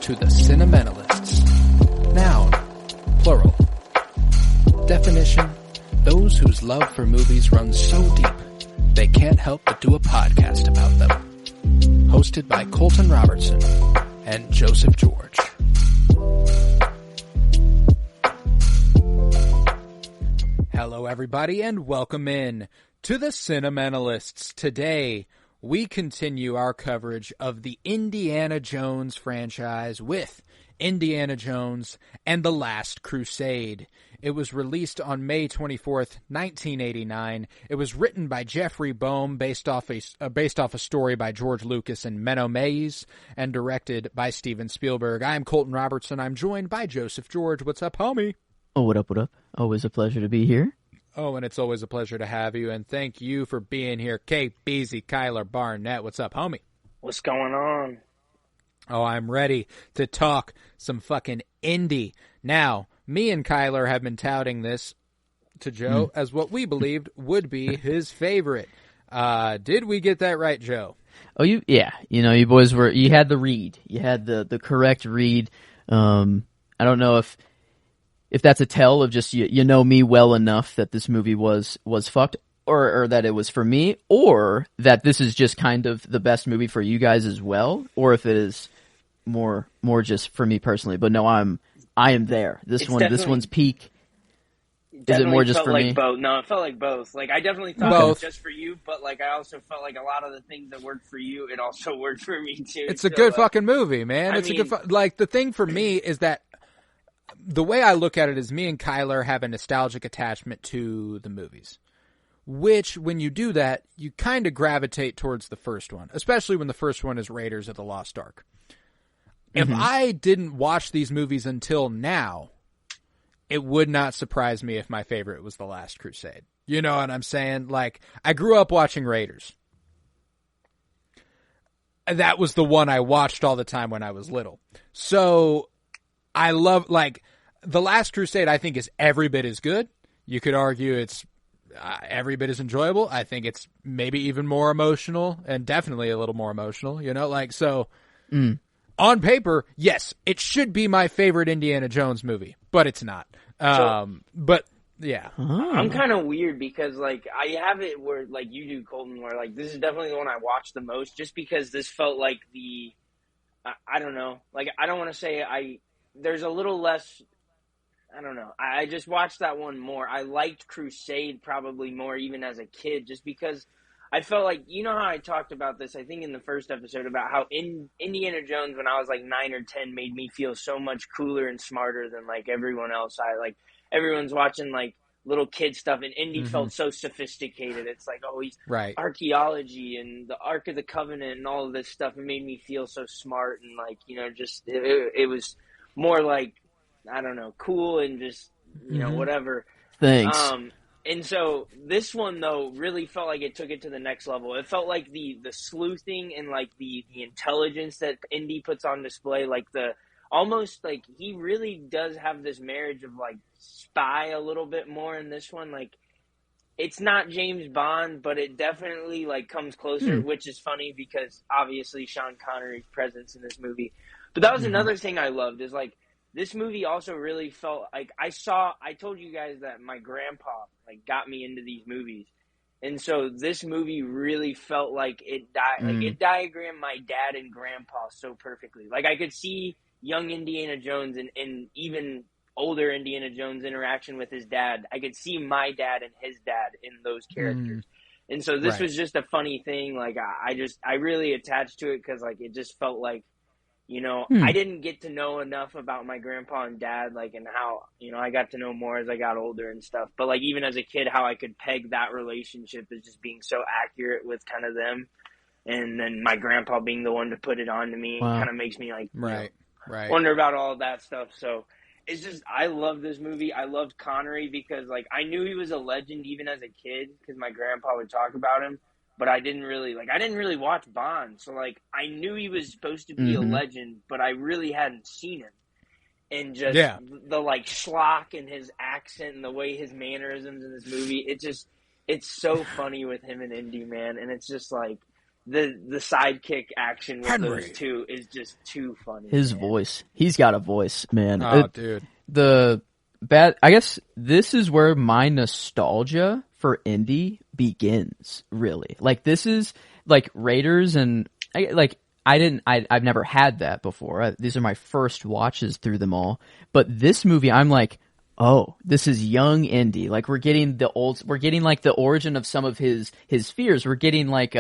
to the Cinementalists. Noun, plural. Definition, those whose love for movies runs so deep, they can't help but do a podcast about them. Hosted by Colton Robertson and Joseph George. Hello everybody and welcome in to the Cinementalists. Today, we continue our coverage of the Indiana Jones franchise with Indiana Jones and the Last Crusade. It was released on May 24th, 1989. It was written by Jeffrey Boehm based off a story by George Lucas and Menno Meyjes and directed by Steven Spielberg. I am Colton Robertson. I'm joined by Joseph George. What's up, homie? Oh, what up, what up? Always a pleasure to be here. Oh, and it's always a pleasure to have you, and thank you for being here. Kate Beasy, Kyler Barnett, what's up, homie? What's going on? Oh, I'm ready to talk some fucking indie. Now, me and Kyler have been touting this to Joe as what we believed would be his favorite. Did we get that right, Joe? Oh, you you boys you had the read. You had the correct read. I don't know if that's a tell of just you know me well enough that this movie was fucked, or that it was for me, or that this is just kind of the best movie for you guys as well, or if it is more just for me personally. But no, I am there. This one's peak. Is it more just for me? Both. No, it felt like both. Like I definitely thought it was just for you, but like I also felt like a lot of the things that worked for you, it also worked for me too. It's a good fucking movie, man. The thing for me is that the way I look at it is me and Kyler have a nostalgic attachment to the movies, which when you do that, you kind of gravitate towards the first one, especially when the first one is Raiders of the Lost Ark. If I didn't watch these movies until now, it would not surprise me if my favorite was The Last Crusade. You know what I'm saying? Like, I grew up watching Raiders. That was the one I watched all the time when I was little. So I love, like, The Last Crusade, I think, is every bit as good. You could argue it's every bit as enjoyable. I think it's maybe even more emotional, and definitely a little more emotional, you know? Like, so, on paper, yes, it should be my favorite Indiana Jones movie, but it's not. But, yeah. I'm kind of weird because, like, I have it where, like, you do, Colton, where, like, this is definitely the one I watched the most, just because this felt like I don't know. Like, I don't want to say there's a little less, I don't know. I just watched that one more. I liked Crusade probably more even as a kid just because I felt like, you know how I talked about this, I think in the first episode, about how Indiana Jones when I was like 9 or 10 made me feel so much cooler and smarter than like everyone else. Everyone's watching like little kid stuff and Indy felt so sophisticated. It's like, oh, he's archaeology and the Ark of the Covenant and all of this stuff. It made me feel so smart and like, you know, just it was more like, I don't know, cool and just, you know, whatever. Thanks. And so this one, though, really felt like it took it to the next level. It felt like the sleuthing and, like, the intelligence that Indy puts on display, like, almost, like, he really does have this marriage of, like, spy a little bit more in this one. Like, it's not James Bond, but it definitely, like, comes closer, which is funny because, obviously, Sean Connery's presence in this movie. But that was another thing I loved is, like, this movie also really felt like I told you guys that my grandpa like got me into these movies. And so this movie really felt like it diagrammed my dad and grandpa so perfectly. Like I could see young Indiana Jones and even older Indiana Jones interaction with his dad. I could see my dad and his dad in those characters. And so this was just a funny thing. Like I really attached to it because like it just felt like, you know, I didn't get to know enough about my grandpa and dad, like, and how, you know, I got to know more as I got older and stuff. But, like, even as a kid, how I could peg that relationship as just being so accurate with kind of them. And then my grandpa being the one to put it on to me kind of makes me, like, wonder about all of that stuff. So it's just, I love this movie. I loved Connery because, like, I knew he was a legend even as a kid because my grandpa would talk about him. But I didn't really watch Bond. So, like, I knew he was supposed to be a legend, but I really hadn't seen him. And just the, like, schlock and his accent and the way his mannerisms in this movie, it's so funny with him and Indy, man. And it's just, like, the sidekick action with Henry. those two is just too funny. His voice. He's got a voice, man. Oh, dude. I guess this is where my nostalgia for Indy begins, really. Like, this is, like, Raiders and, I've never had that before. These are my first watches through them all. But this movie, I'm like, oh, this is young Indy. Like, we're getting like the origin of some of his fears. We're getting like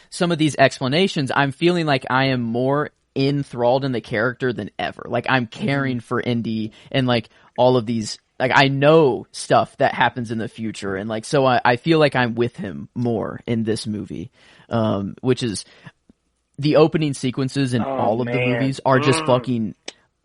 some of these explanations. I'm feeling like I am more enthralled in the character than ever. Like, I'm caring for Indy and like all of these, like, I know stuff that happens in the future, and like, so I feel like I'm with him more in this movie, which is the opening sequences in all of the movies are just fucking,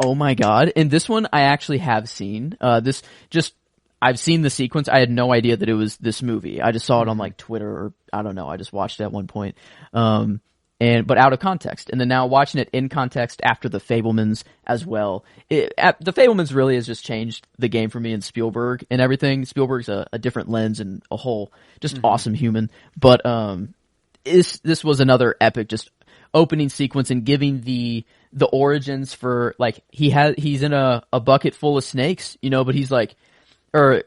oh my god. And this one I actually have seen. I've seen the sequence. I had no idea that it was this movie. I just saw it on like Twitter, or I don't know. I just watched it at one point. But out of context. And then now watching it in context after The Fabelmans as well. The Fabelmans really has just changed the game for me, and Spielberg and everything. Spielberg's a different lens and a whole just awesome human. But this was another epic just opening sequence and giving the origins for, like, he's in a bucket full of snakes, you know, but he's like, I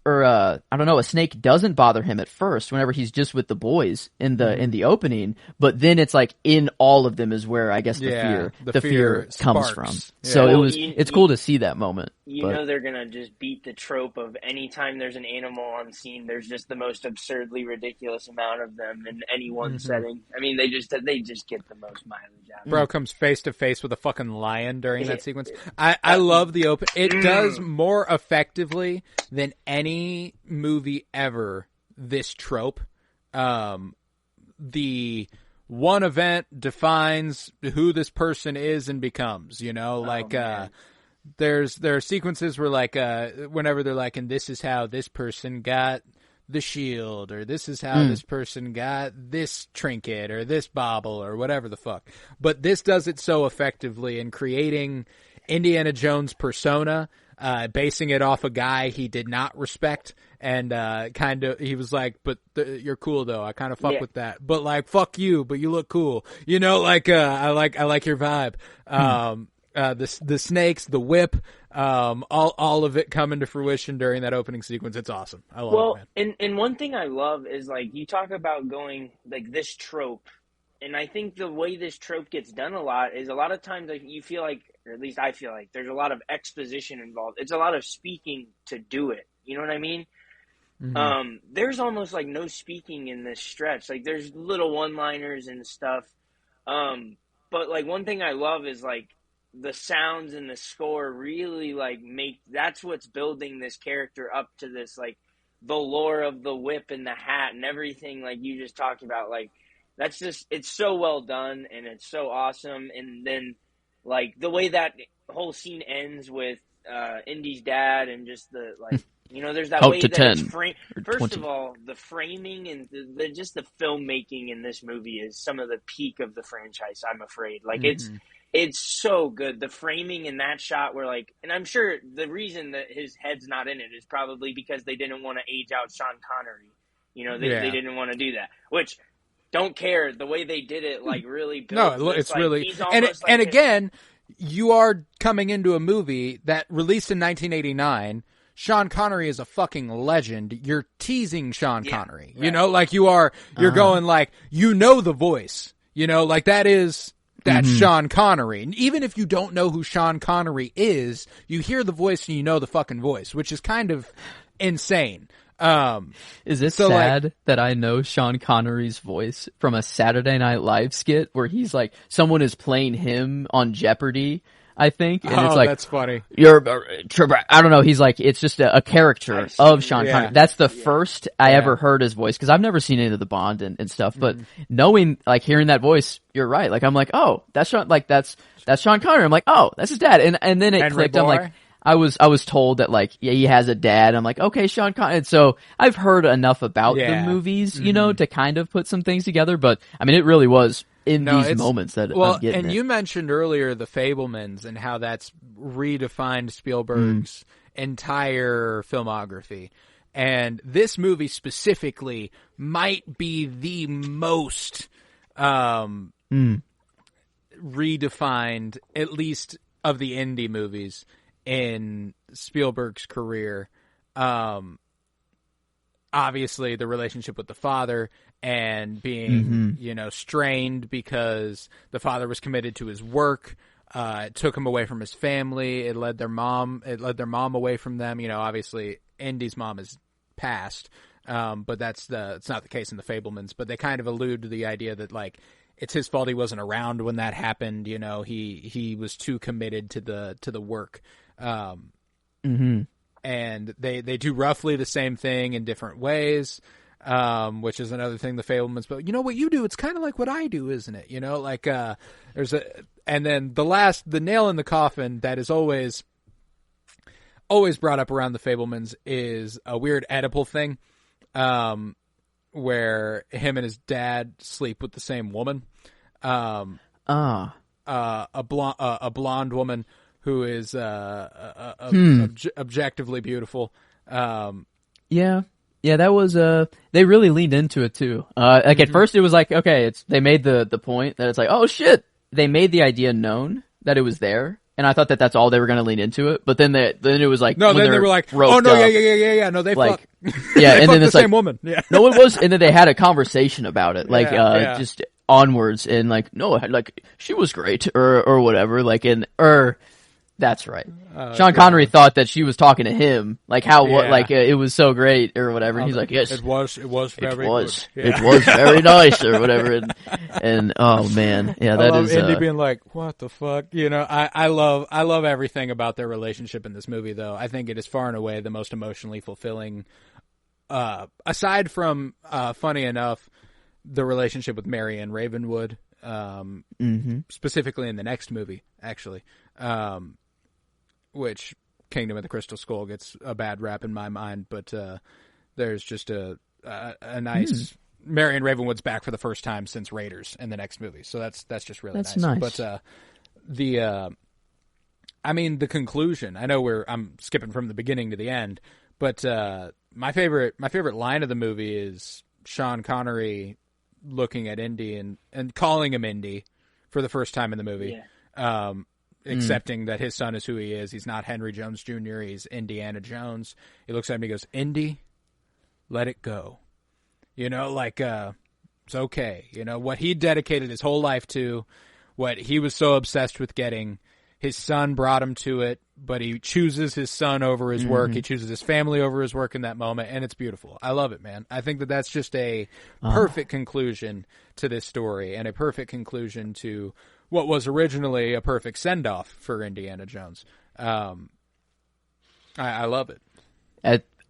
don't know, a snake doesn't bother him at first whenever he's just with the boys in the opening, but then it's like in all of them is where I guess the fear comes from. Yeah. So it's cool to see that moment. You know they're gonna just beat the trope of anytime there's an animal on scene, there's just the most absurdly ridiculous amount of them in any one setting. I mean, they just get the most mileage out of it. Bro comes face to face with a fucking lion during that sequence. I love the open. It does more effectively than any movie ever this trope. The one event defines who this person is and becomes, you know, there are sequences where, like, whenever they're like, and this is how this person got the shield, or this is how this person got this trinket or this bauble or whatever the fuck. But this does it so effectively in creating Indiana Jones persona, basing it off a guy he did not respect, and he was like, but you're cool though, I kind of fuck with that, but like, fuck you, but you look cool, you know, like, I like your vibe. The snakes, the whip, all of it coming to fruition during that opening sequence. It's awesome. I love it, man. And one thing I love is, like, you talk about going like this trope, and I think the way this trope gets done a lot is a lot of times, like, you feel like, or at least I feel like, there's a lot of exposition involved. It's a lot of speaking to do it. You know what I mean? Mm-hmm. There's almost like no speaking in this stretch. Like, there's little one-liners and stuff. But like, one thing I love is, like, the sounds and the score really, like, that's what's building this character up to this, like, the lore of the whip and the hat and everything, like you just talked about. Like, that's just, it's so well done and it's so awesome. And then, like, the way that whole scene ends with Indy's dad, and just the, like, you know, there's that way that 10, it's framed. First 20. Of all, the framing and just the filmmaking in this movie is some of the peak of the franchise, I'm afraid. Like, it's so good. The framing in that shot where, like, and I'm sure the reason that his head's not in it is probably because they didn't want to age out Sean Connery. You know, they didn't want to do that, which, don't care. The way they did it, like, really built. No, it's like, really, and again, you are coming into a movie that released in 1989. Sean Connery is a fucking legend. You're teasing Sean Connery. Right. You know, like, you're going, like, you know the voice. You know, like, that's Sean Connery. And even if you don't know who Sean Connery is, you hear the voice and you know the fucking voice, which is kind of insane. Is it sad that I know Sean Connery's voice from a Saturday Night Live skit where he's like, someone is playing him on Jeopardy, I think, and it's like, that's funny. I don't know. He's like, it's just a character of Sean Connery. That's the first I ever heard his voice, because I've never seen any of the Bond and stuff. But knowing, like, hearing that voice, you're right. Like, I'm like, oh, that's Sean. Like, that's Sean Connery. I'm like, oh, that's his dad. And then it Henry clicked. Boy? I'm like, I was told that, like, yeah, he has a dad. I'm like, okay, Sean Connery. And so I've heard enough about the movies, you know, to kind of put some things together. But I mean, it really was in these moments that I'm getting you mentioned earlier The Fabelmans and how that's redefined Spielberg's entire filmography. And this movie specifically might be the most redefined, at least of the indie movies in Spielberg's career. Obviously, the relationship with the father and being, strained because the father was committed to his work. It took him away from his family. It led their mom away from them. Obviously, Indy's mom is passed, but it's not the case in the Fabelmans. But they kind of allude to the idea that like it's his fault he wasn't around when that happened. He was too committed to the work. And they do roughly the same thing in different ways, which is another thing the Fabelmans. But what you do, it's kind of like what I do, isn't it? And then the nail in the coffin that is always brought up around the Fabelmans is a weird Oedipal thing, where him and his dad sleep with the same woman, a blonde woman who is objectively beautiful. Yeah, that was they really leaned into it too. Like at first it was like, okay, they made the point that it's like, oh shit, they made the idea known that it was there, and I thought that that's all they were going to lean into it. But then it was like, no, then they were like, oh no, yeah, no, they like, fuck. Yeah, they and then it's the like, same woman. Yeah, no, it was, and then they had a conversation about it, like yeah. just onwards, and like, no, like she was great or whatever, like that's right. Sean Connery thought that she was talking to him, like it was so great or whatever. And he's like, yes, it was very good. It was very nice or whatever. And oh man, yeah, I love Indy being like, what the fuck? I love everything about their relationship in this movie, though. I think it is far and away the most emotionally fulfilling. Aside from, funny enough, the relationship with Marianne Ravenwood, specifically in the next movie, actually. Which Kingdom of the Crystal Skull gets a bad rap in my mind, but there's just a nice Marion Ravenwood's back for the first time since Raiders in the next movie, so that's just really nice. But the conclusion. I know I'm skipping from the beginning to the end, but my favorite line of the movie is Sean Connery looking at Indy and calling him Indy for the first time in the movie. Yeah. Accepting that his son is who he is. He's not Henry Jones Jr., he's Indiana Jones. He looks at him and he goes, Indy, let it go. It's okay. What he dedicated his whole life to, what he was so obsessed with getting, his son brought him to it, but he chooses his son over his work. He chooses his family over his work in that moment, and it's beautiful. I love it, man. I think that that's just a perfect conclusion to this story, and a perfect conclusion to what was originally a perfect send-off for Indiana Jones. I love it.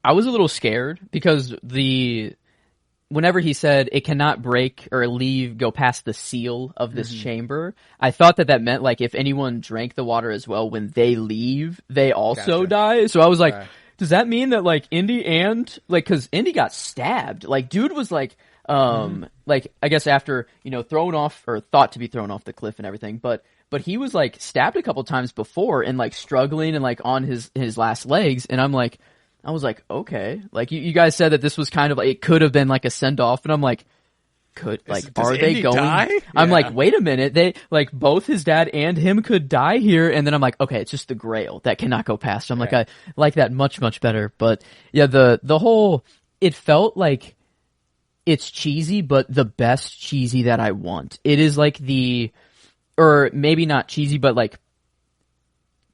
I was a little scared because whenever he said it cannot break or go past the seal of this chamber, I thought that meant like if anyone drank the water as well, when they leave, they also die. So I was like, does that mean that like Indy and like, cause Indy got stabbed, like dude was like, like I guess after, thrown off or thought to be thrown off the cliff and everything, but he was like stabbed a couple times before and like struggling and like on his last legs. And I was like, okay, like you guys said that this was kind of like, it could have been like a send off. And I'm like, are they going? Die? I'm like, wait a minute. They like both his dad and him could die here. And then I'm like, okay, it's just the Grail that cannot go past. I'm like, I like that much, much better. But yeah, the whole, it felt like, it's cheesy, but the best cheesy that I want. It is like or maybe not cheesy, but like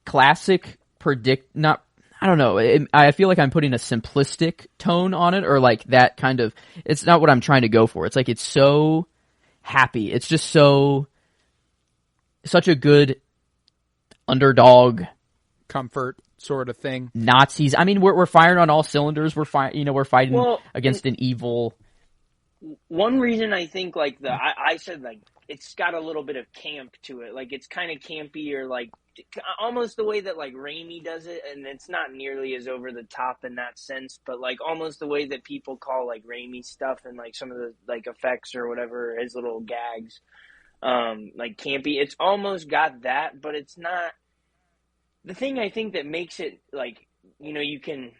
classic I don't know. I feel like I'm putting a simplistic tone on it, or like that kind of, it's not what I'm trying to go for. It's like, it's so happy. It's just such a good underdog comfort sort of thing. Nazis. I mean, we're firing on all cylinders. We're fighting against an evil. One reason I think like I said like it's got a little bit of camp to it, like it's kind of campy or like almost the way that like Raimi does it, and it's not nearly as over the top in that sense, but like almost the way that people call like Raimi stuff and like some of the like effects or whatever, his little gags, like campy. It's almost got that, but it's not. The thing I think that makes it like, you can.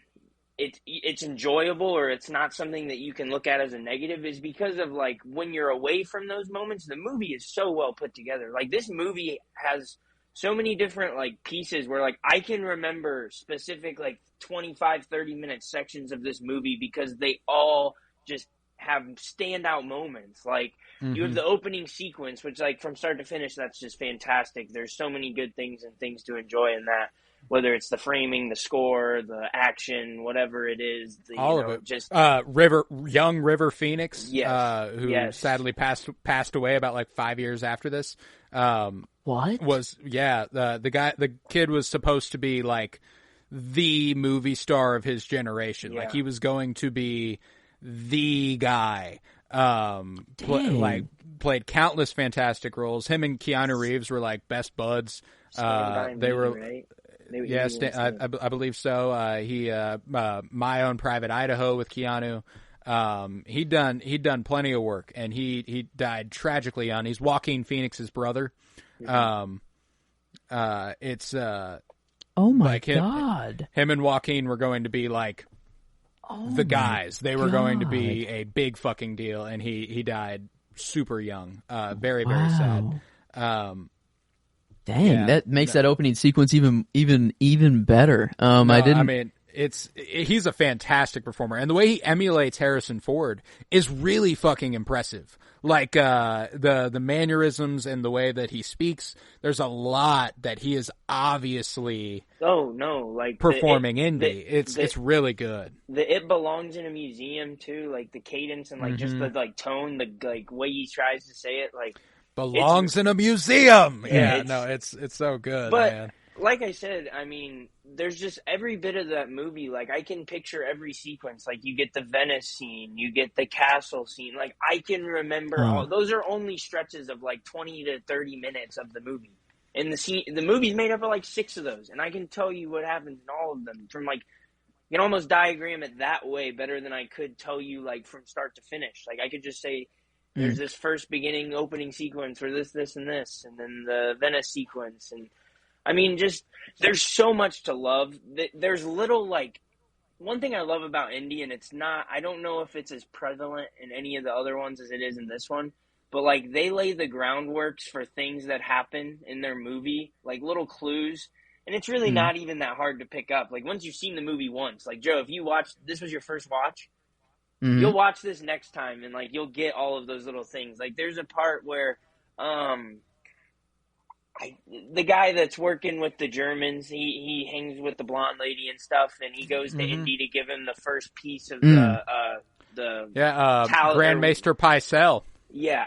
it's enjoyable, or it's not something that you can look at as a negative, is because of like when you're away from those moments, the movie is so well put together. Like this movie has so many different like pieces where like I can remember specific like 25-30 minute sections of this movie because they all just have standout moments. Like you have the opening sequence, which like from start to finish, that's just fantastic. There's so many good things and things to enjoy in that. Whether it's the framing, the score, the action, whatever it is, all of it. Just young River Phoenix, who sadly passed away about like 5 years after this. What was the kid was supposed to be like the movie star of his generation. Like he was going to be the guy. Played countless fantastic roles. Him and Keanu Reeves were like best buds. They were. Right? I believe so. He My Own Private Idaho with Keanu. He'd done plenty of work, and he died tragically young. He's Joaquin Phoenix's brother. It's oh my god! Him and Joaquin were going to be like the guys. They were going to be a big fucking deal, and he died super young. Very sad. Dang, that makes that opening sequence even better. He's a fantastic performer, and the way he emulates Harrison Ford is really fucking impressive. Like the mannerisms and the way that he speaks, there's a lot that he is obviously performing indie. It's really good. It belongs in a museum too, like the cadence and like just the like tone, the like way he tries to say it, like belongs in a museum. It's so good, but, man. Like I said, I mean, there's just every bit of that movie. Like, I can picture every sequence. Like, you get the Venice scene, you get the castle scene. Like, I can remember all. Those are only stretches of like 20 to 30 minutes of the movie. And the movie's made up of like 6 of those, and I can tell you what happens in all of them. From like, you can almost diagram it that way better than I could tell you like from start to finish. Like, I could just say, there's this first beginning opening sequence for this, and this, and then the Venice sequence. And I mean, just, there's so much to love. There's little, like, one thing I love about indie, and it's not, I don't know if it's as prevalent in any of the other ones as it is in this one, but like, they lay the groundworks for things that happen in their movie, like little clues. And it's really not even that hard to pick up. Like, once you've seen the movie once, like, Joe, if you watched, this was your first watch, you'll watch this next time, and like you'll get all of those little things. Like there's a part where the guy that's working with the Germans, he hangs with the blonde lady and stuff, and he goes to Indy to give him the first piece of the Grand Maester Pycelle. Yeah.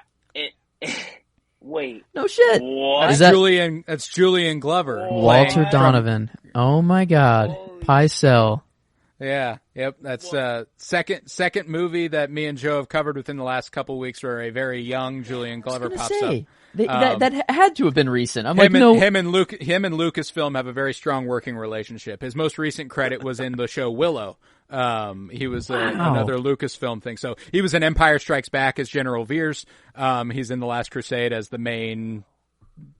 Wait. No shit. What? That's Julian Glover. Walter Donovan. Oh my god. Pycelle. Yeah, yep. That's second movie that me and Joe have covered within the last couple weeks where a very young Julian Glover pops up. That had to have been recent. Him and Lucasfilm have a very strong working relationship. His most recent credit was in the show Willow. He was another Lucasfilm thing. So he was in Empire Strikes Back as General Veers. He's in The Last Crusade as the main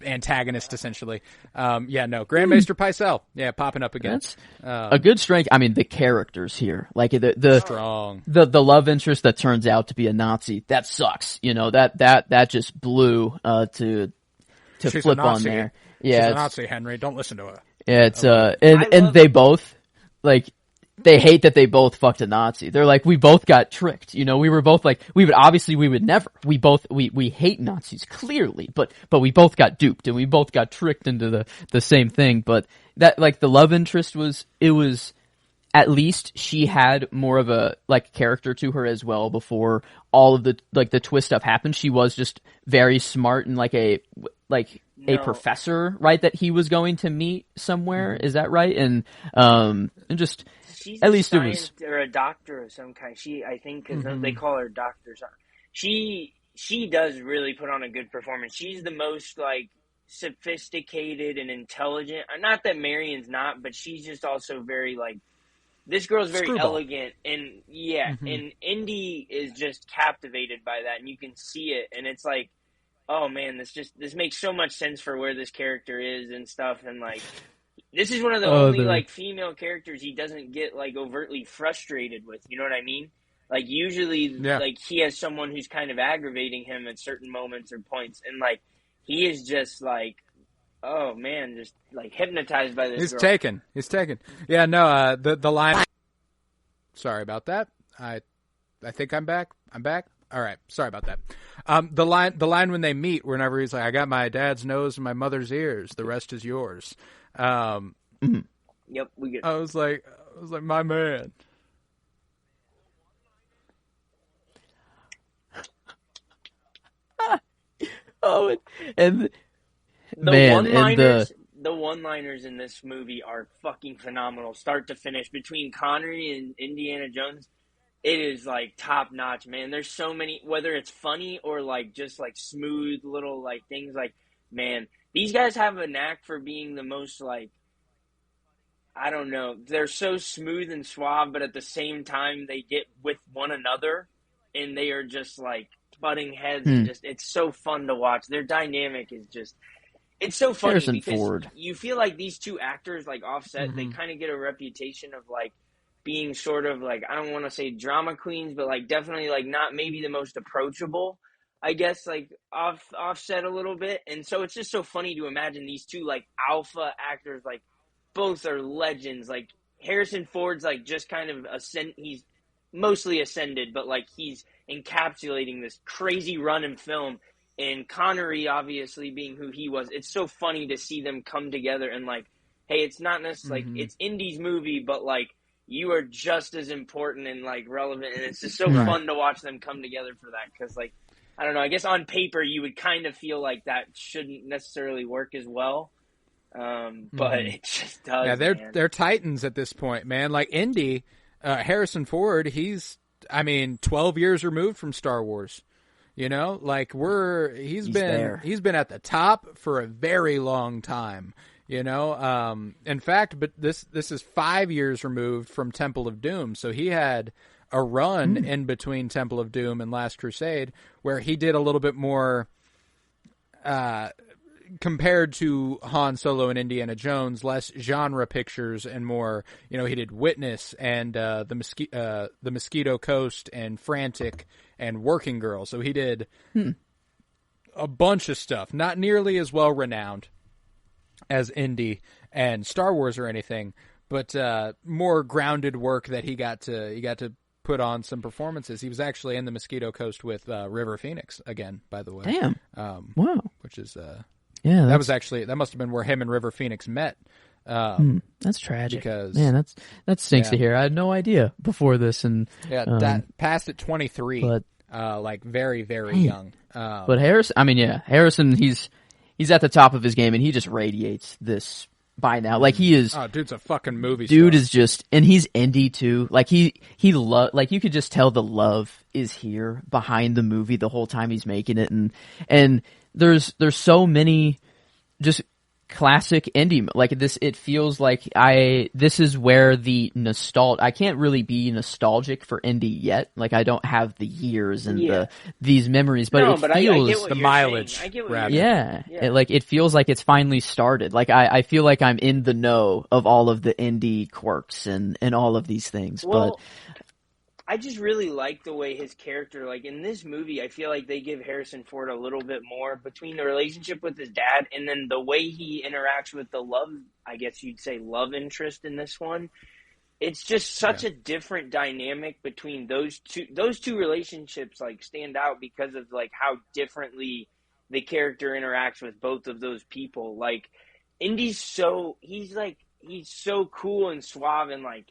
antagonist, essentially. Grand Maester Pycelle. Yeah, popping up again. That's a good strength. I mean, the characters here, like the strong, the love interest that turns out to be a Nazi. That sucks. You know, that just blew to She's flip on there. Yeah, she's a Nazi, Henry. Don't listen to her. Yeah, it's and they both like. They hate that they both fucked a Nazi. They're like, we both got tricked. You know, we were both like, we would never. We hate Nazis, clearly, but we both got duped and we both got tricked into the same thing. But that, like, the love interest was at least she had more of a, like, character to her as well before all of the, like, the twist stuff happened. She was just very smart and like a professor, right? That he was going to meet somewhere. Is that right? And just, she's at least it was, or a doctor of some kind. I think, because they call her doctors. She does really put on a good performance. She's the most like sophisticated and intelligent. Not that Marion's not, but she's just also very like. This girl's very elegant, and and Indy is just captivated by that, and you can see it, and it's like, oh man, this makes so much sense for where this character is and stuff, and like. This is one of the only like female characters he doesn't get like overtly frustrated with. You know what I mean? Like usually, like he has someone who's kind of aggravating him at certain moments or points, and like he is just like, oh man, just like hypnotized by this. He's girl. taken. He's taken. Yeah, no. The line. Sorry about that. I think I'm back. I'm back. All right. Sorry about that. The line when they meet, whenever he's like, "I got my dad's nose and my mother's ears. The rest is yours." Yep, we get. I was like, my man. Oh, and the one-liners in this movie are fucking phenomenal, start to finish. Between Connery and Indiana Jones, it is like top notch, man. There's so many, whether it's funny or like just like smooth little like things. Like, man, these guys have a knack for being the most like, I don't know. They're so smooth and suave, but at the same time, they get with one another, and they are just like butting heads. And just, it's so fun to watch. Their dynamic is just, it's so funny Harrison because Ford. you feel like these two actors, like offset, they kind of get a reputation of like being sort of like, I don't want to say drama queens, but like definitely like not maybe the most approachable, I guess, like offset a little bit. And so it's just so funny to imagine these two like alpha actors, like both are legends. Like Harrison Ford's like just kind of he's mostly ascended, but like he's encapsulating this crazy run in film. And Connery, obviously being who he was, it's so funny to see them come together and like, hey, it's not necessarily like it's Indy's movie, but like you are just as important and like relevant, and it's just so fun to watch them come together for that. Because like, I don't know, I guess on paper you would kind of feel like that shouldn't necessarily work as well. But it just does. Yeah, they're titans at this point, man. Like Indy, Harrison Ford, he's 12 years removed from Star Wars. You know, like he's been at the top for a very long time. You know, in fact, but this is 5 years removed from Temple of Doom, so he had a run in between Temple of Doom and Last Crusade where he did a little bit more. Compared to Han Solo and Indiana Jones, less genre pictures and more, you know, he did Witness and the Mosquito Coast and Frantic and Working Girl. So he did a bunch of stuff, not nearly as well renowned as Indy and Star Wars or anything, but more grounded work that he got to put on some performances. He was actually in the Mosquito Coast with River Phoenix again, by the way. Damn. Wow. Which is yeah, that must have been where him and River Phoenix met. That's tragic. Because that stinks to hear. I had no idea before this, and that passed at 23, but like very very young. But Harrison, he's at the top of his game, and he just radiates this by now. Like he is. Oh, dude's a fucking movie. Dude star. is just, and he's indie too. Like like you could just tell the love is here behind the movie the whole time he's making it, and there's so many just classic indie like this. It feels like this is where the I can't really be nostalgic for indie yet. Like I don't have the years and these memories, but it feels the mileage. It feels like it's finally started. Like I feel like I'm in the know of all of the indie quirks and all of these things. Well, I just really like the way his character, like in this movie, I feel like they give Harrison Ford a little bit more between the relationship with his dad and then the way he interacts with the love interest in this one. It's just such a different dynamic between those two. Those two relationships like stand out because of like how differently the character interacts with both of those people. Like Indy's he's so cool and suave and like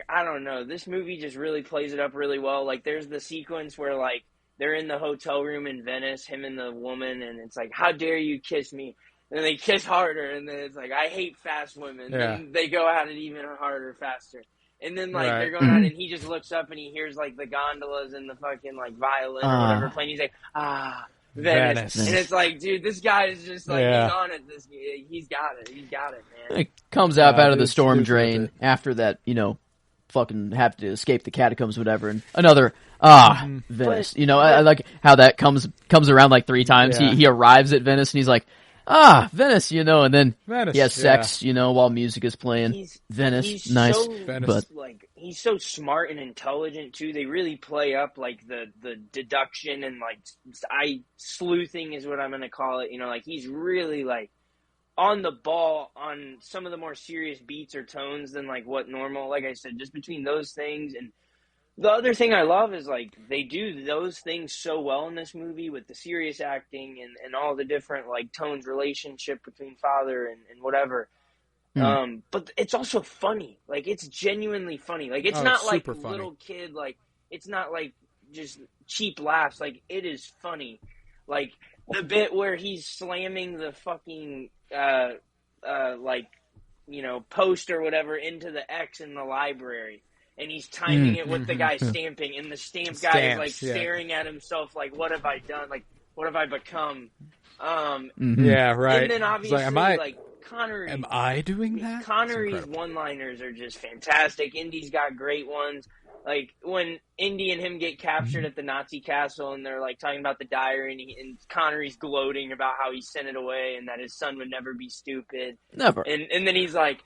I don't know, this movie just really plays it up really well. Like there's the sequence where like they're in the hotel room in Venice, him and the woman, and it's like, how dare you kiss me? And they kiss harder, and then it's like, I hate fast women. Yeah. And they go at it even harder, faster. And then like they're going at it, and he just looks up and he hears like the gondolas and the fucking like violin or whatever playing. He's like, Venice. And it's like, dude, this guy is just like, he's on it. He's got it, man. It comes out of the storm drain after that, you know, fucking have to escape the catacombs, whatever, and another Venice. I like how that comes around like 3 times. He arrives at Venice and he's like, Venice, and then Venice, he has sex, while music is playing. He's nice. so, Venice. like, he's so smart and intelligent too. They really play up like the deduction and like sleuthing is what I'm gonna call it. Like he's really like on the ball on some of the more serious beats or tones than like what normal. Like I said, just between those things. And the other thing I love is like they do those things so well in this movie with the serious acting and all the different like tones, relationship between father and whatever. But it's also funny. Like it's genuinely funny. Like it's not like little kid. Like it's not like just cheap laughs. Like it is funny. Like the bit where he's slamming the fucking post or whatever into the X in the library. And he's timing it with the guy stamping, and the stamp guy is like staring at himself, like, "What have I done? Like, what have I become?" Yeah, right. And then obviously, like Connery, am I doing that? Connery's one-liners are just fantastic. Indy's got great ones. Like when Indy and him get captured at the Nazi castle, and they're like talking about the diary, and Connery's gloating about how he sent it away, and that his son would never be stupid. Never. And then he's like,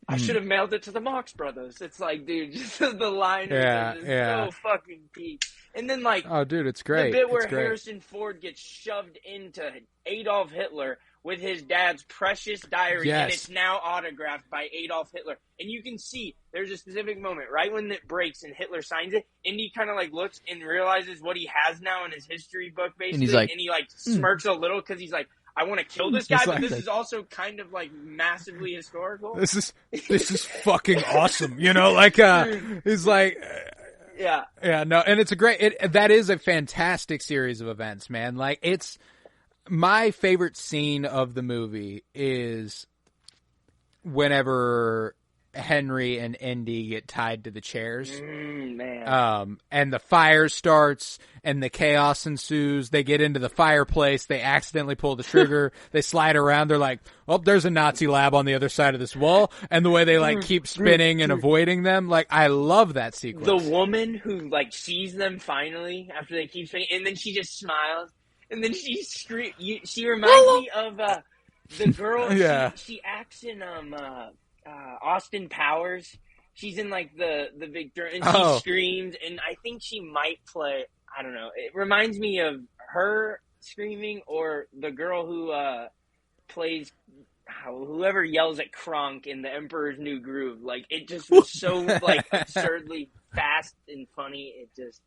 I should have mailed it to the Marx Brothers. It's like, dude, just the line is so fucking peak. And then, like, oh, dude, it's great. The bit where Harrison Ford gets shoved into Adolf Hitler with his dad's precious diary, and it's now autographed by Adolf Hitler. And you can see there's a specific moment right when it breaks and Hitler signs it, and he kind of like looks and realizes what he has now in his history book, basically, and he like smirks a little because he's like, I want to kill this guy, but this is also kind of like massively historical. This is fucking awesome, like he's like, yeah, no, and it's that is a fantastic series of events, man. Like it's my favorite scene of the movie is whenever Henry and Indy get tied to the chairs. Man. And the fire starts and the chaos ensues. They get into the fireplace. They accidentally pull the trigger. They slide around. They're like, oh, there's a Nazi lab on the other side of this wall. And the way they like keep spinning and avoiding them. Like, I love that sequence. The woman who like sees them finally after they keep spinning, and then she just smiles. And then she screams. She reminds me of the girl. She acts in Austin Powers. She's in like the Victor, and she screams, and I think she might play. I don't know. It reminds me of her screaming, or the girl who plays whoever yells at Kronk in The Emperor's New Groove. Like it just was so like absurdly fast and funny. It just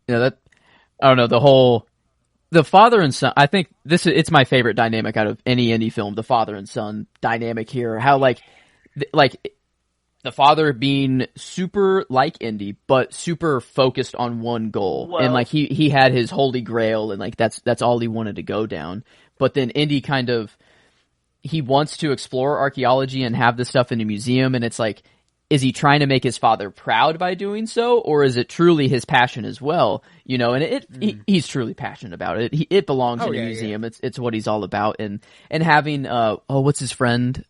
that I don't know the father and son. I think it's my favorite dynamic out of any indie film. The father and son dynamic here. How like the father being super like Indy, but super focused on one goal, and like he had his holy grail, and like that's all he wanted to go down. But then Indy kind of he wants to explore archaeology and have this stuff in a museum, and it's like, is he trying to make his father proud by doing so, or is it truly his passion as well? And he's truly passionate about it. It belongs in a museum. Yeah. It's what he's all about, and having what's his friend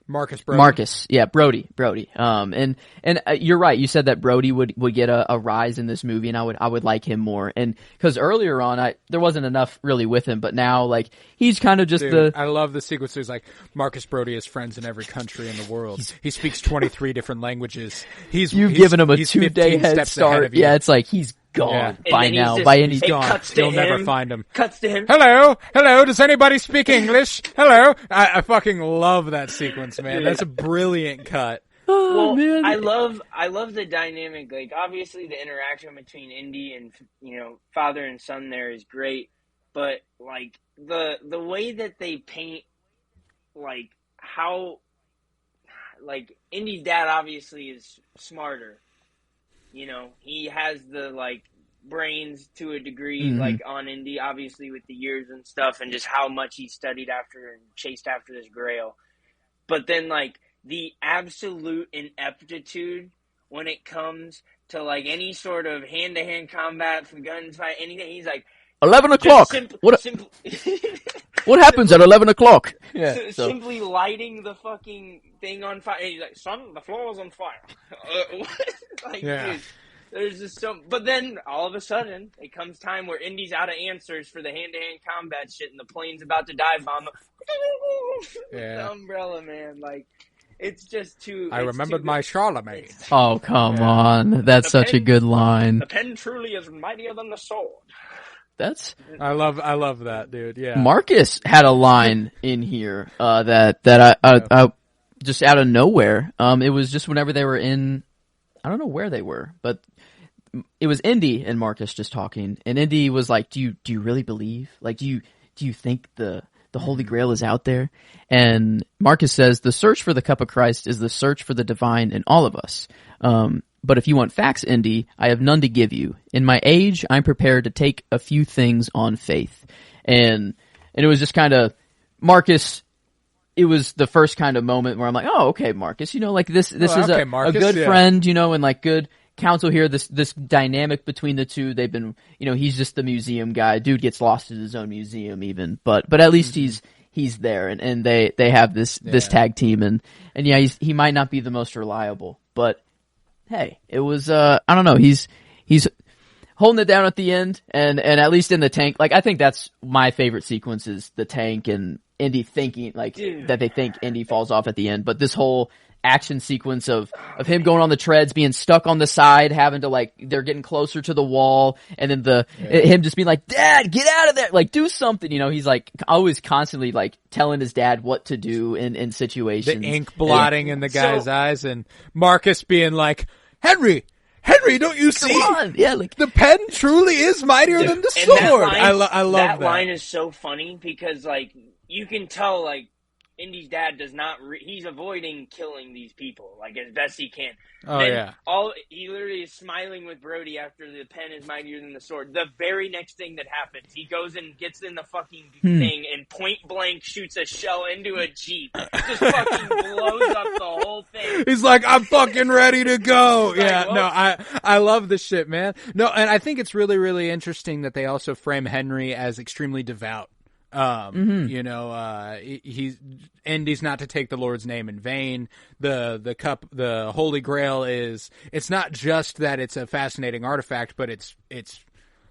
Marcus Brody. Brody. And you're right. You said that Brody would get a rise in this movie, and I would like him more. And because earlier on, there wasn't enough really with him, but now like he's kind of just I love the sequence. There's like Marcus Brody has friends in every country in the world. He speaks 23 different languages. You've given him a 2-day head start. Yeah, it's like he's gone by now. He's gone. You'll never find him. Cuts to him. Hello. Does anybody speak English? Hello. I fucking love that sequence, man. That's a brilliant cut. Oh, man. I love the dynamic. Like obviously the interaction between Indy and father and son there is great, but like the way that they paint like how like Indy's dad obviously is smarter. He has the, like, brains to a degree, like, on Indy, obviously, with the years and stuff, and just how much he studied after and chased after this grail. But then, like, the absolute ineptitude when it comes to, like, any sort of hand-to-hand combat, from guns, fight, anything, he's like, 11 o'clock! What happens at 11 o'clock? Yeah, simply lighting the fucking thing on fire. And he's like, son, the floor is on fire. Like, dude, There's just so, but then all of a sudden it comes time where Indy's out of answers for the hand-to-hand combat shit, and the plane's about to dive bomb the umbrella, man. Like, it's just too. I remembered my Charlemagne. Oh, come on. That's such a good line. The pen truly is mightier than the sword. I love that, dude. Yeah. Marcus had a line in here that I just out of nowhere. It was just whenever they were in, I don't know where they were, but it was Indy and Marcus just talking, and Indy was like, "Do you really believe? Like, do you think the Holy Grail is out there?" And Marcus says, "The search for the cup of Christ is the search for the divine in all of us. But if you want facts, Indy, I have none to give you. In my age, I'm prepared to take a few things on faith." And it was just kind of Marcus. It was the first kind of moment where I'm like, "Oh, okay, Marcus. You know, like this is Marcus, a good friend. You know, and like good counsel here. This dynamic between the two. They've been, you know, he's just the museum guy. Dude gets lost in his own museum, even. But at least he's there, and they have this tag team, and yeah, he might not be the most reliable, but hey, it was I don't know, he's holding it down at the end, and at least in the tank, like I think that's my favorite sequence is the tank and Indy thinking like that they think Indy falls off at the end, but this whole action sequence of him going on the treads, being stuck on the side, having to like they're getting closer to the wall, and then him just being like, "Dad, get out of there! Like do something!" You know, he's like always constantly like telling his dad what to do in situations. The ink blotting in the guy's eyes, and Marcus being like, Henry, don't you see? Come on. Yeah, like the pen truly is mightier than the sword. I love that. That line is so funny because like you can tell like Indy's dad does not. He's avoiding killing these people like as best he can. Oh then yeah. He literally is smiling with Brody after the pen is mightier than the sword. The very next thing that happens, he goes and gets in the fucking thing and point blank shoots a shell into a Jeep. Just fucking blows up the whole thing. He's like, "I'm fucking ready to go." Yeah, like, no, I love this shit, man. No, and I think it's really, really interesting that they also frame Henry as extremely devout. You know, Indy's not to take the Lord's name in vain. The cup, the Holy Grail it's not just that it's a fascinating artifact, but it's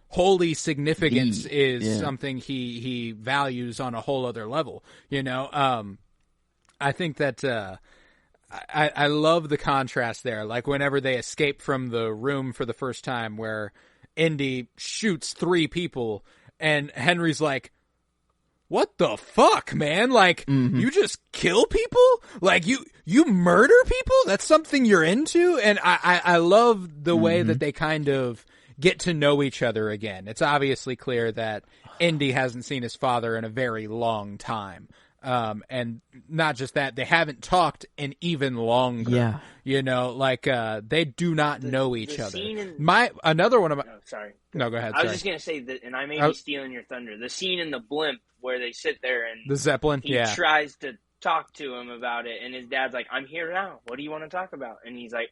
holy significance is something he values on a whole other level. You know, I think that, I love the contrast there. Like whenever they escape from the room for the first time where Indy shoots 3 people and Henry's like, "What the fuck, man? Like, you just kill people? Like, you murder people? That's something you're into?" And I love the way that they kind of get to know each other again. It's obviously clear that Indy hasn't seen his father in a very long time. And not just that, they haven't talked in even longer. Yeah. You know, like, they do not know each other. Another one of my... Oh, sorry. No, go ahead. I was just going to say that, and I may be stealing your thunder. The scene in the blimp where they sit there and the Zeppelin, he tries to talk to him about it, and his dad's like, "I'm here now. What do you want to talk about?" And he's like,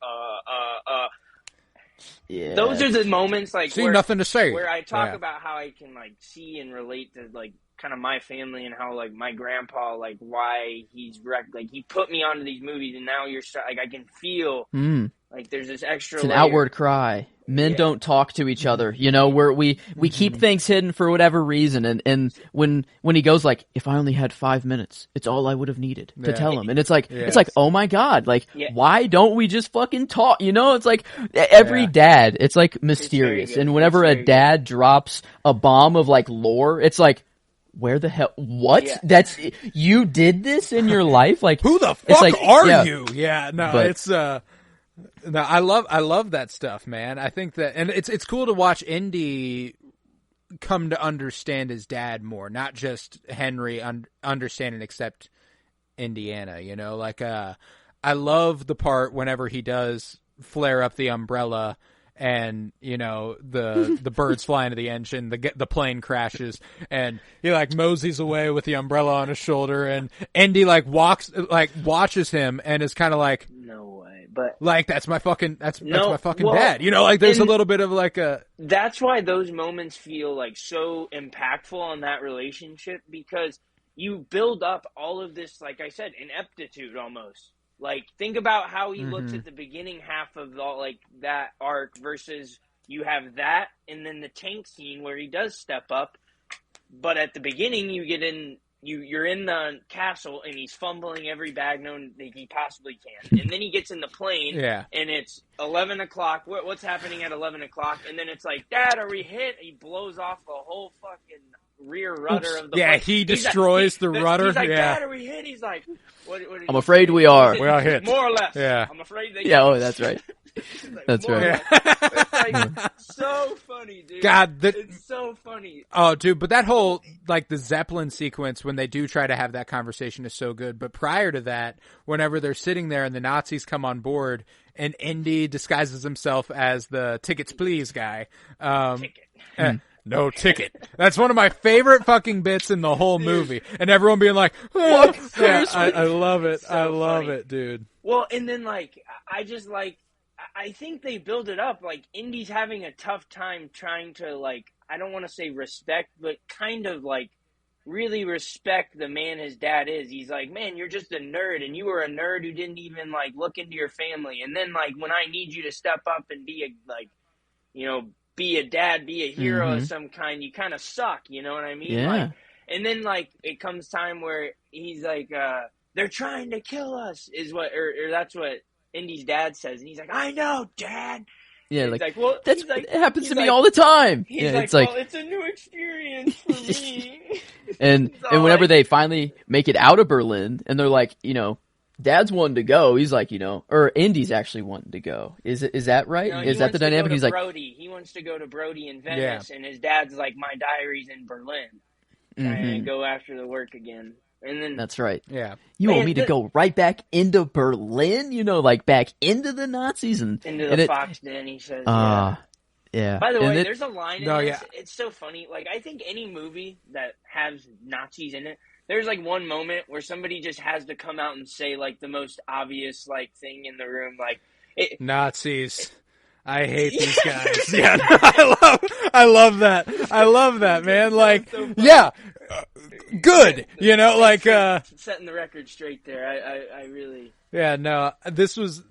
Yeah. Those are the moments like nothing to say. Where I talk about how I can like see and relate to like kind of my family and how like my grandpa, like why he's like he put me onto these movies, and now you're like I can feel like there's this extra. It's an layer. outward cry. Men don't talk to each other, you know. We keep things hidden for whatever reason, and when he goes like, "If I only had 5 minutes, it's all I would have needed to tell him," and it's like oh my god, like why don't we just fucking talk? You know, it's like every dad, it's like mysterious, and whenever a dad drops a bomb of like lore, it's like, where the hell? What? Yeah. That's you did this in your life? Like who the fuck are you? Yeah, no, but, it's no, I love that stuff, man. I think that, and it's cool to watch Indy come to understand his dad more, not just Henry understand and accept Indiana. You know, like I love the part whenever he does flare up the umbrella. And, you know, the birds fly into the engine, the plane crashes, and he like moseys away with the umbrella on his shoulder, and Indy watches him and is kind of like, no way, but like that's my fucking dad, you know, like there's a little bit of like a. That's why those moments feel like so impactful on that relationship, because you build up all of this, like I said, ineptitude almost. Like, think about how he looks at the beginning half of that arc versus you have that, and then the tank scene where he does step up. But at the beginning, you're in the castle, and he's fumbling every bag known that he possibly can. And then he gets in the plane, and it's 11 o'clock. What's happening at 11 o'clock? And then it's like, Dad, are we hit? He blows off the whole fucking rear rudder of the plane. He destroys the rudder. He's like, Dad, are we hit? He's like, what I'm afraid we are. We are hit. More or less. Yeah. I'm afraid they that's right. like, That's right. It's like, so funny, dude. God, it's so funny. Oh, dude, but that whole, like, the Zeppelin sequence when they do try to have that conversation is so good. But prior to that, whenever they're sitting there and the Nazis come on board and Indy disguises himself as the tickets please guy. Ticket. No ticket. That's one of my favorite fucking bits in the whole movie. And everyone being like, oh. I love it. So I love funny. it, dude. Well, and then, like, I think they build it up. Like, Indy's having a tough time trying to, like, I don't want to say respect, but kind of, like, really respect the man his dad is. He's like, man, you're just a nerd, and you were a nerd who didn't even, like, look into your family. And then, like, when I need you to step up and be be a dad, be a hero of some kind, you kind of suck, you know what I mean? Yeah. Like, and then, like, it comes time where he's like, they're trying to kill us, or that's what Indy's dad says. And he's like, I know, Dad. Yeah, he's like, well, it happens to me all the time. He's yeah, like, it's like, well, it's a new experience for me. and whenever they finally make it out of Berlin, and they're like, Dad's wanting to go. He's like, or Indy's actually wanting to go. Is that right? No, Is that the dynamic? He's like, Brody. He wants to go to Brody in Venice, and his dad's like, my diary's in Berlin. And go after the work again. And then that's right. Yeah. You want me to go right back into Berlin? Like back into the Nazis and into the Fox Den, he says. Yeah. By the way, there's a line in this. It's so funny. Like, I think any movie that has Nazis in it, there's like one moment where somebody just has to come out and say like the most obvious like thing in the room, like Nazis. I hate these guys. Yeah, I love that. I love that, man. Like, so good. Like setting the record straight there. I really. Yeah, no. This was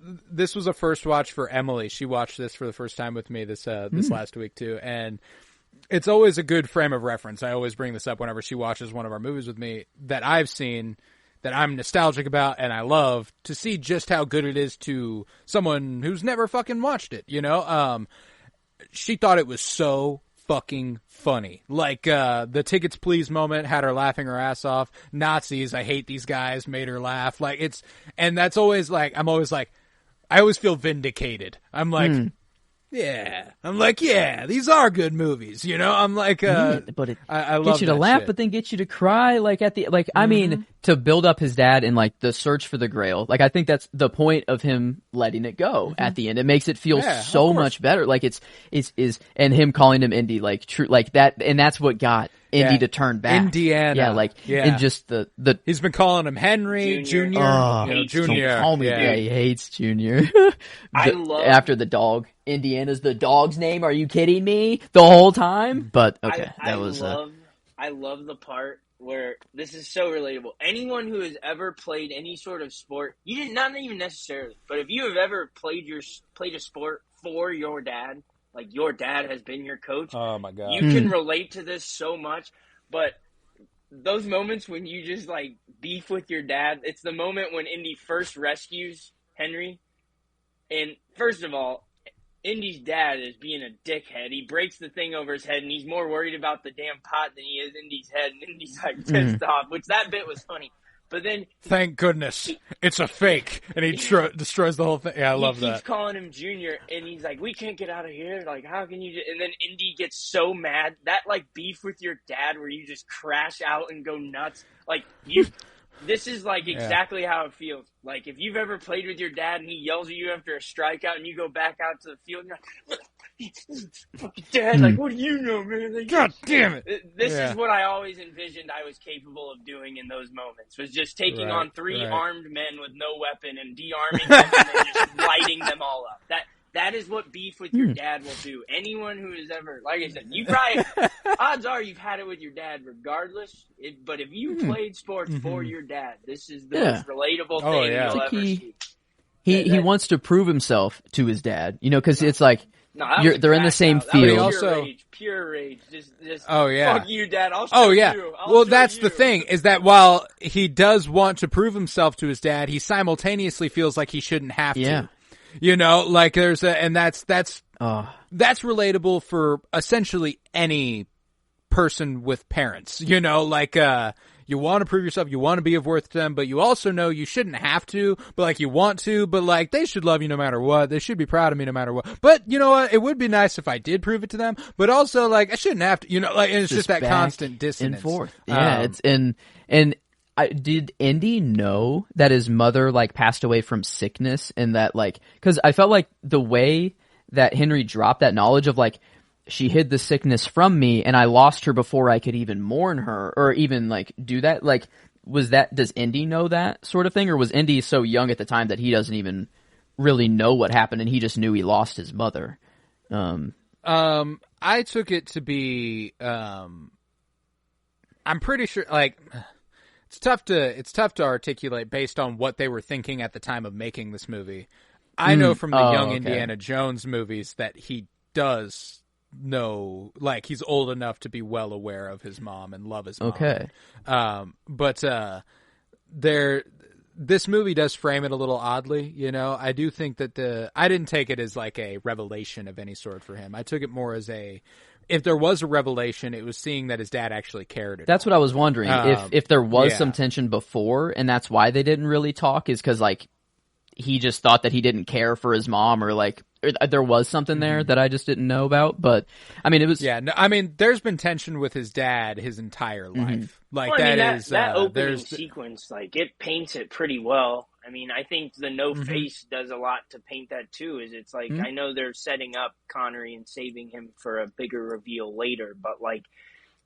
a first watch for Emily. She watched this for the first time with me this last week too, and it's always a good frame of reference. I always bring this up whenever she watches one of our movies with me that I've seen, that I'm nostalgic about and I love, to see just how good it is to someone who's never fucking watched it, She thought it was so fucking funny. Like, the tickets please moment had her laughing her ass off. Nazis, I hate these guys, made her laugh. Like, and that's always like, I always feel vindicated. I'm like, these are good movies, I'm like, but it I love gets you to that laugh, shit. but then gets you to cry, like at the, like, I mean, to build up his dad and like the search for the Grail. Like, I think that's the point of him letting it go at the end. It makes it feel so much better. Like and him calling him Indy, like true, like that. And that's what got Indy to turn back. Indiana. And just the he's been calling him Henry, Junior. Junior. Don't call me that. He hates Junior. I love after the dog. Indiana's the dog's name. Are you kidding me? The whole time? But okay, I love the part where this is so relatable. Anyone who has ever played any sort of sport, not even necessarily, but if you have ever played a sport for your dad, like your dad has been your coach. Oh my God. You can relate to this so much, but those moments when you just like beef with your dad, it's the moment when Indy first rescues Henry. And first of all, Indy's dad is being a dickhead. He breaks the thing over his head, and he's more worried about the damn pot than he is Indy's head, and Indy's like pissed off, which that bit was funny. But then, thank goodness it's a fake, and he destroys the whole thing. Yeah, I love that. He keeps calling him Junior, and he's like, "We can't get out of here. Like, how can you?" And then Indy gets so mad, that like beef with your dad, where you just crash out and go nuts. Like you, this is like exactly how it feels. Like if you've ever played with your dad and he yells at you after a strikeout, and you go back out to the field, and you're like, fucking dad, like, what do you know, man? Like, God damn it. This is what I always envisioned I was capable of doing in those moments, was just taking on three armed men with no weapon and de-arming them and then just lighting them all up. That is what beef with your dad will do. Anyone who has ever, like I said, you probably, odds are you've had it with your dad regardless. But if you played sports for your dad, this is the most relatable thing you'll ever see. He wants to prove himself to his dad, because it's like they're in the same That was field. Also, pure rage. Just oh yeah, fuck you, Dad. I'll show you. Well, that's the thing, is that while he does want to prove himself to his dad, he simultaneously feels like he shouldn't have to. Like that's relatable for essentially any person with parents. You want to prove yourself, you want to be of worth to them, but you also know you shouldn't have to, but like you want to, but like they should love you no matter what. They should be proud of me no matter what. But you know what? It would be nice if I did prove it to them, but also like I shouldn't have to, and it's just that constant dissonance. And forth. Yeah, did Indy know that his mother like passed away from sickness, and that like, cause I felt like the way that Henry dropped that knowledge of like, she hid the sickness from me and I lost her before I could even mourn her or even like do that. Like, does Indy know that sort of thing? Or was Indy so young at the time that he doesn't even really know what happened and he just knew he lost his mother? I took it to be, I'm pretty sure like it's tough to articulate based on what they were thinking at the time of making this movie. I know from the young Indiana Jones movies that he does know, like he's old enough to be well aware of his mom and love his mom. Okay. But this movie does frame it a little oddly, I do think that I didn't take it as like a revelation of any sort for him. I took it more as if there was a revelation, it was seeing that his dad actually cared. That's what I was wondering. If there was some tension before and that's why they didn't really talk, is because like he just thought that he didn't care for his mom, or like there was something there that I just didn't know about. But I mean, it was there's been tension with his dad his entire life. Like that opening sequence, like it paints it pretty well. I mean, I think the no face does a lot to paint that too. It's like I know they're setting up Connery and saving him for a bigger reveal later, but like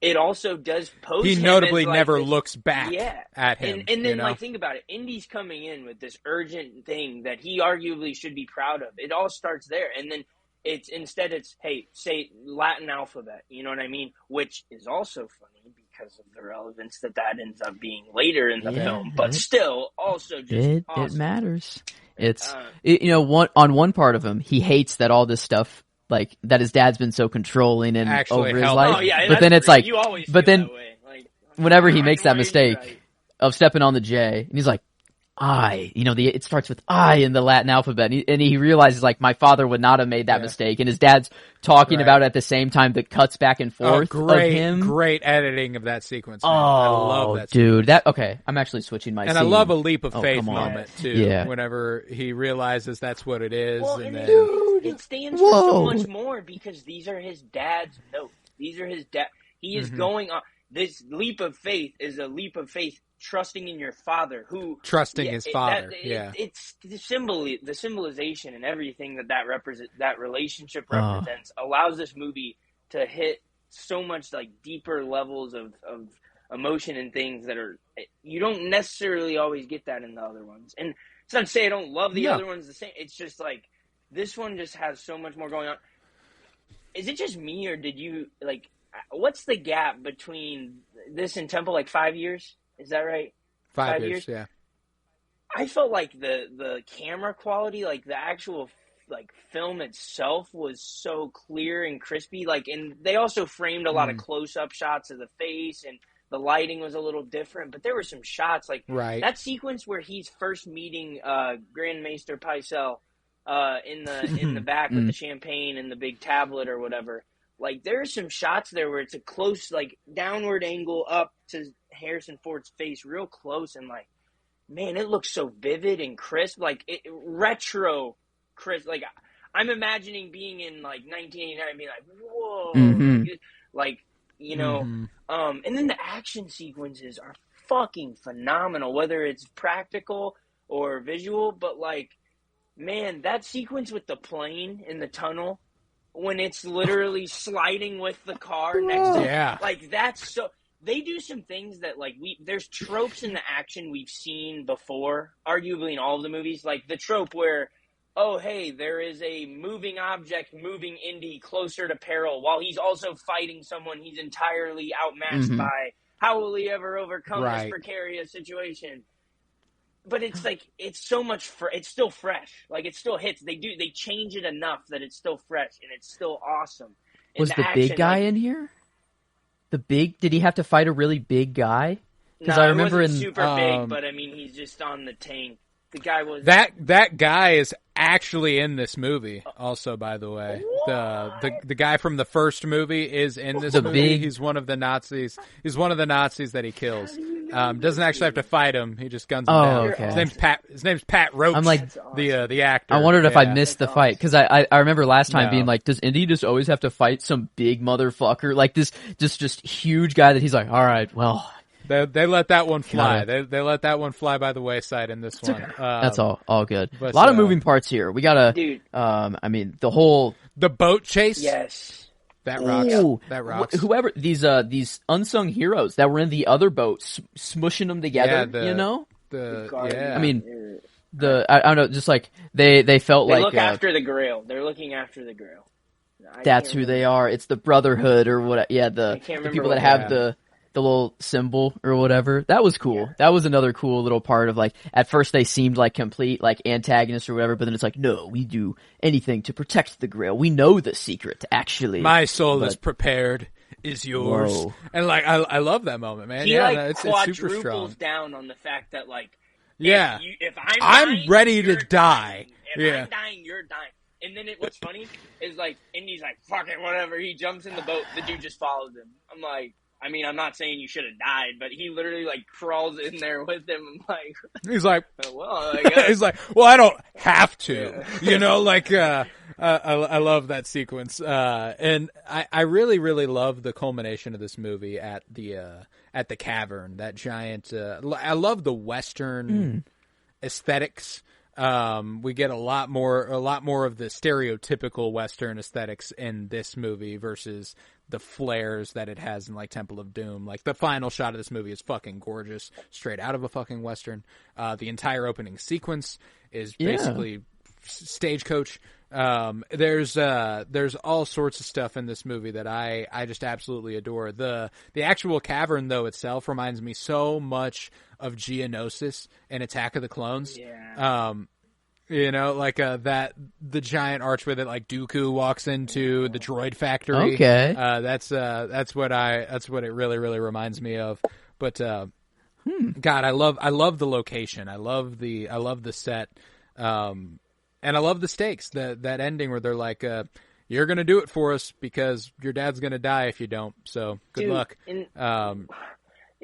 it also does pose. He notably never looks back at him. And then like think about it, Indy's coming in with this urgent thing that he arguably should be proud of. It all starts there, and then it's hey, say Latin alphabet. You know what I mean? Which is also funny because of the relevance that ends up being later in the film. But still, also just awesome. It matters. It's on one part of him, he hates that all this stuff, like that his dad's been so controlling and over his life. Oh, yeah, but then it's like, you always but feel then that way. Like, whenever he makes that mistake of stepping on the J, and he's like, it starts with I in the Latin alphabet, and he realizes like my father would not have made that mistake, and his dad's talking about it at the same time that cuts back and forth of him. Great editing of that sequence. Man. I love that dude. I'm actually switching my. And scene. I love a leap of faith moment too. Yeah. Whenever he realizes that's what it is, it stands for so much more because these are his dad's notes. These are his dad. He is going on. This leap of faith is a leap of faith. Trusting in your father, trusting his father. It's the symbolization and everything that relationship represents allows this movie to hit so much like deeper levels of emotion and things that are you don't necessarily always get that in the other ones. And it's not to say I don't love the other ones the same. It's just like this one just has so much more going on. Is it just me or did you like? What's the gap between this and Temple? Like 5 years? Is that right? 5 years, yeah. I felt like the camera quality, like the actual like film itself was so clear and crispy. Like, and they also framed a lot of close-up shots of the face, and the lighting was a little different. But there were some shots like that sequence where he's first meeting Grand Maester Pycelle in the back with the champagne and the big tablet or whatever. Like, there are some shots there where it's a close, like, downward angle up to Harrison Ford's face real close. And, like, man, it looks so vivid and crisp. Like, retro crisp. Like, I'm imagining being in, like, 1989 and being like, whoa. Like, and then the action sequences are fucking phenomenal, whether it's practical or visual. But, like, man, that sequence with the plane in the tunnel, when it's literally sliding with the car next to like that's so they do some things that like there's tropes in the action we've seen before, arguably in all of the movies, like the trope where there is a moving object moving Indy closer to peril while he's also fighting someone he's entirely outmatched by. How will he ever overcome this precarious situation? but it's like it's so much it's still fresh. Like it still hits. They change it enough that it's still fresh and it's still awesome. And Was the big guy in here? Did he have to fight a really big guy? Because I remember it wasn't super big, but I mean he's just on the tank. The guy was that guy is actually in this movie. Also, by the way, the guy from the first movie is in this movie. He's one of the Nazis. He's one of the Nazis that he kills. Doesn't actually have to fight him. He just guns him down. Okay. His name's Pat Roach. I'm like the actor. I wondered if I missed the fight because I remember last time being like, does Indy just always have to fight some big motherfucker like this? Just huge guy that he's like, all right, well. They let that one fly. They let that one fly by the wayside in this one. That's all good. But, a lot of moving parts here. We gotta. I mean, the boat chase. Yes, that rocks. Ooh, that rocks. Whoever these unsung heroes that were in the other boat, smushing them together. Yeah, you know. I mean, I don't know. Just like they felt they like look after the Grail. They're looking after the Grail. That's who they are. It's the Brotherhood or what? Yeah, the people that have the little symbol or whatever. That was cool. Yeah. That was another cool little part of like, at first they seemed like complete like antagonists or whatever, but then it's like, no, we do anything to protect the Grail. We know the secret, actually. My soul is prepared, is yours. Whoa. And like, I love that moment, man. He it's super strong. Down on the fact that like, if I'm dying, ready to die. If I'm dying, you're dying. And then what's funny is like, Indy's like, fuck it, whatever. He jumps in the boat. The dude just follows him. I'm like, I mean, I'm not saying you should have died, but he literally like crawls in there with him. I'm like, he's like, well, I guess. He's like, well, I don't have to, you know, like, I love that sequence. And I really, really love the culmination of this movie at the cavern, that giant, I love the Western aesthetics. We get a lot more of the stereotypical Western aesthetics in this movie versus the flares that it has in like Temple of Doom. Like the final shot of this movie is fucking gorgeous, straight out of a fucking Western. The entire opening sequence is basically Stagecoach. There's all sorts of stuff in this movie that I just absolutely adore. The actual cavern though itself reminds me so much of Geonosis and Attack of the Clones. Yeah. You know, like the giant archway that like Dooku walks into, the droid factory. Okay. That's what it really, really reminds me of. But God, I love the location. I love the set. And I love the stakes. That ending where they're like, you're gonna do it for us because your dad's gonna die if you don't. So good luck.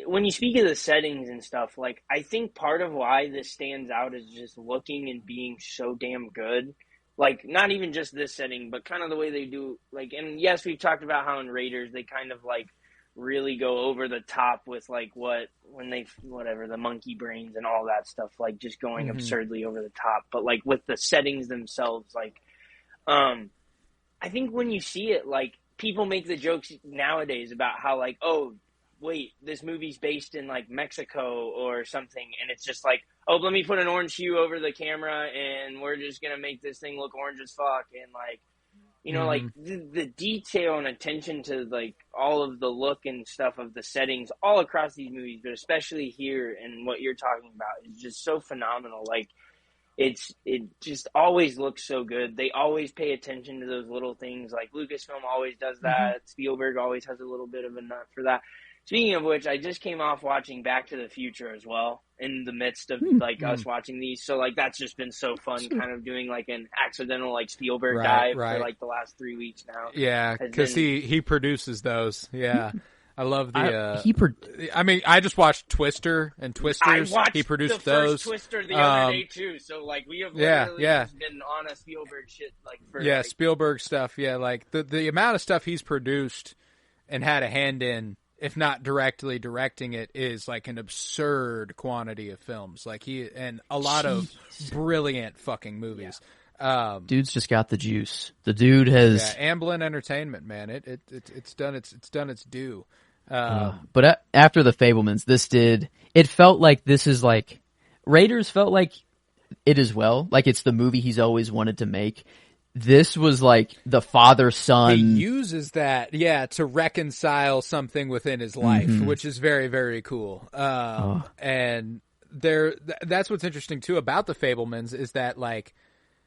When you speak of the settings and stuff, like, I think part of why this stands out is just looking and being so damn good. Like, not even just this setting, but kind of the way they do, like, and yes, we've talked about how in Raiders they kind of, like, really go over the top with, like, the monkey brains and all that stuff, like, just going absurdly over the top. But, like, with the settings themselves, like, I think when you see it, like, people make the jokes nowadays about how, like, oh, wait, this movie's based in like Mexico or something, and it's just like, oh, let me put an orange hue over the camera and we're just gonna make this thing look orange as fuck, and like, you know, like the detail and attention to like all of the look and stuff of the settings all across these movies, but especially here and what you're talking about is just so phenomenal. Like, it just always looks so good. They always pay attention to those little things. Like Lucasfilm always does that. Spielberg always has a little bit of a nut for that. Speaking of which, I just came off watching Back to the Future as well in the midst of like us watching these. So like that's just been so fun, kind of doing like an accidental like Spielberg dive for like the last 3 weeks now. Yeah, because he produces those. Yeah, I love the. I mean, I just watched Twister and Twisters. He produced the those. First Twister the other day too. So like we have literally just been on a Spielberg shit like for like, Spielberg stuff. Yeah, like the amount of stuff he's produced and had a hand in, if not directly directing it, is like an absurd quantity of films. Like and a lot of brilliant fucking movies. Yeah. Dude's just got the juice. The dude has Amblin Entertainment, man. It's done its due. But after the Fabelmans, it felt like this is like Raiders felt like it as well. Like it's the movie he's always wanted to make. This was like the father-son. He uses that, to reconcile something within his life, which is very, very cool. And that's what's interesting too about the Fabelmans is that like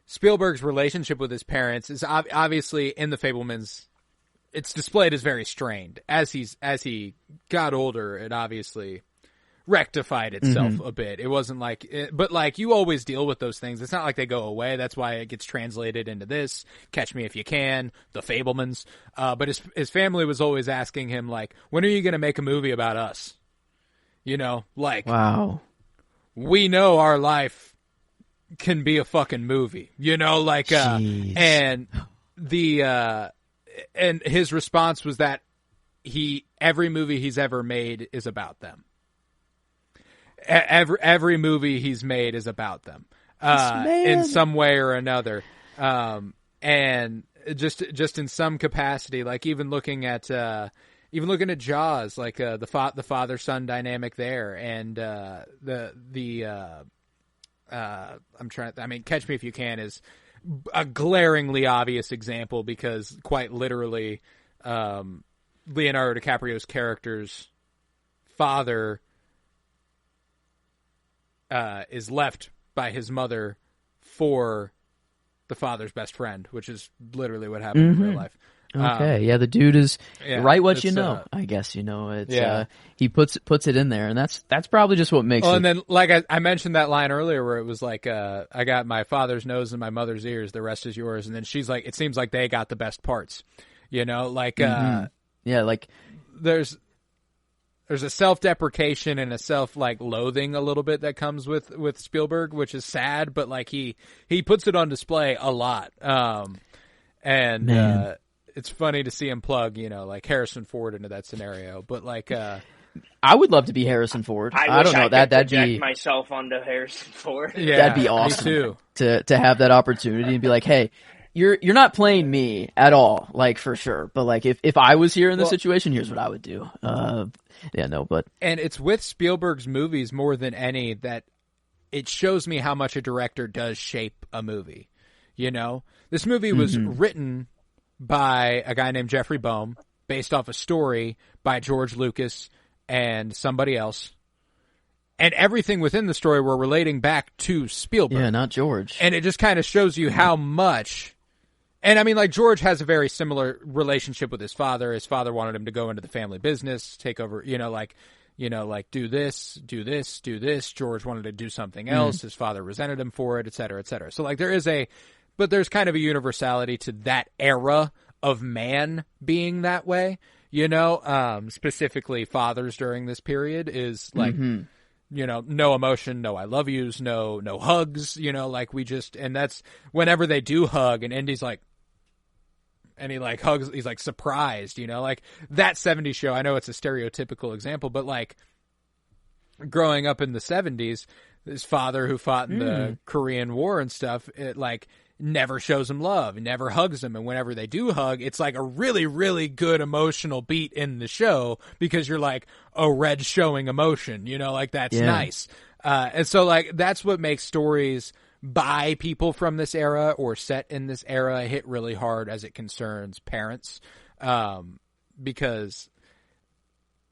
Spielberg's relationship with his parents is obviously in the Fabelmans. It's displayed as very strained. As he got older, it obviously rectified itself a bit. It wasn't like, but like you always deal with those things. It's not like they go away. That's why it gets translated into this. Catch Me If You Can, The Fabelmans. But his family was always asking him like, when are you going to make a movie about us? You know, like, wow, we know our life can be a fucking movie. You know, like, and and his response was that every movie he's ever made is about them. Every movie he's made is about them, in some way or another. And just in some capacity, like even looking at Jaws, like, the father-son dynamic there, and, Catch Me If You Can is a glaringly obvious example because quite literally, Leonardo DiCaprio's character's father is left by his mother for the father's best friend, which is literally what happened in real life. Okay, the dude is write what you know. I guess it's he puts it in there, and that's probably just what makes it. And then, like I mentioned that line earlier, where it was like, I got my father's nose and my mother's ears, the rest is yours. And then she's like, it seems like they got the best parts, like like there's a self-deprecation and a loathing a little bit that comes with Spielberg, which is sad, but like he puts it on display a lot. It's funny to see him plug, like Harrison Ford into that scenario. But like, I would love to be Harrison Ford. I don't know, that'd be myself onto Harrison Ford. Yeah, that'd be awesome. Me too. To have that opportunity and be like, hey, you're not playing me at all, like for sure. But like if I was here in this situation, here's what I would do. And it's with Spielberg's movies more than any that it shows me how much a director does shape a movie. This movie was written by a guy named Jeffrey Boehm, based off a story by George Lucas and somebody else. And everything within the story we're relating back to Spielberg. Yeah, not George. And it just kind of shows you how much. And I mean, like, George has a very similar relationship with his father. His father wanted him to go into the family business, take over, do this, do this, do this. George wanted to do something else. His father resented him for it, et cetera, et cetera. So, like, but there's kind of a universality to that era of man being that way, specifically fathers during this period is like, no emotion, no I love yous, no hugs, and that's whenever they do hug and Indy's like, and he like hugs, he's like surprised, like that 70s show. I know it's a stereotypical example, but like growing up in the 70s, his father who fought in the Korean War and stuff, it like never shows him love, never hugs him, and whenever they do hug, it's like a really, really good emotional beat in the show because you're like, oh, Red's showing emotion, like that's nice. And so like that's what makes stories by people from this era or set in this era hit really hard as it concerns parents, because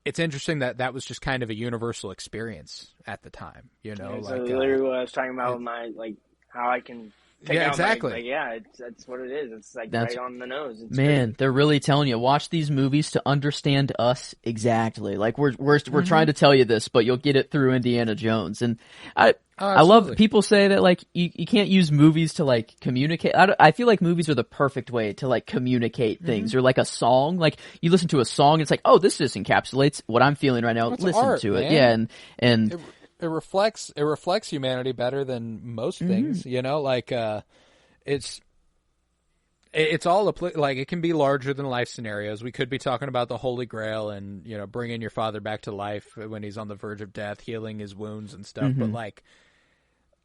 it's interesting that was just kind of a universal experience at the time, So literally what I was talking about with my how I can. Exactly. That's what it is. It's like right on the nose. It's man, great. They're really telling you, watch these movies to understand us exactly. Like we're trying to tell you this, but you'll get it through Indiana Jones. And I love people say that like you can't use movies to like communicate. I feel like movies are the perfect way to like communicate things, or like a song. Like you listen to a song, and it's like, oh, this just encapsulates what I'm feeling right now. Listen art, to it, man. and It reflects humanity better than most things, it's all like it can be larger than life scenarios. We could be talking about the Holy Grail and bringing your father back to life when he's on the verge of death, healing his wounds and stuff. But like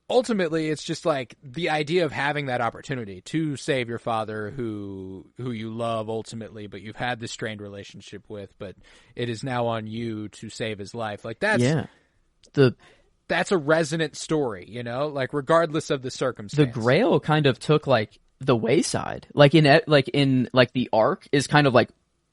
ultimately, it's just like the idea of having that opportunity to save your father, who you love ultimately, but you've had this strained relationship with, but it is now on you to save his life. Like that's a resonant story, like regardless of the circumstance. The Grail kind of took like the wayside, like in the arc is kind of like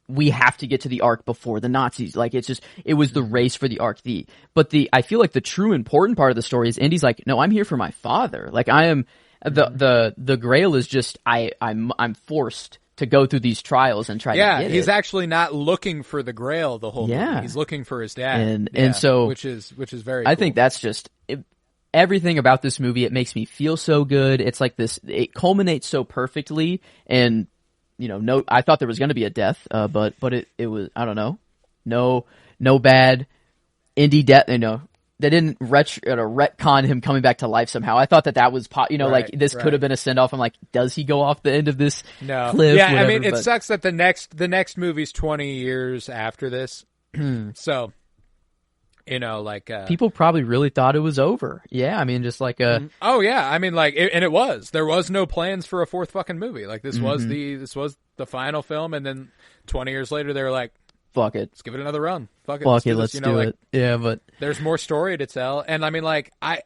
we have to get to the arc before the Nazis. Like, it was the race for the arc. I feel like the true important part of the story is Indy's like, no, I'm here for my father. Like, I am, the Grail is just, I'm forced to go through these trials and try to get it. Yeah, he's actually not looking for the Grail the whole movie. He's looking for his dad. And so, which is very I cool. think that's just, everything about this movie, it makes me feel so good. It's like this, it culminates so perfectly, and I thought there was going to be a death, but it was, I don't know, no bad Indy death. They didn't retcon him coming back to life somehow. I thought that was, like this could have been a send off. I'm like, does he go off the end of this cliff? Yeah, whatever, I mean, it sucks that the next movie's 20 years after this, so. People probably really thought it was over. Yeah, I mean, just like a. Oh yeah, I mean, and it was. There was no plans for a fourth fucking movie. Like this was the final film, and then 20 years later, they were like, "Fuck it, let's give it another run. Fuck it, let's do it." Yeah, but there's more story to tell, and I mean, like I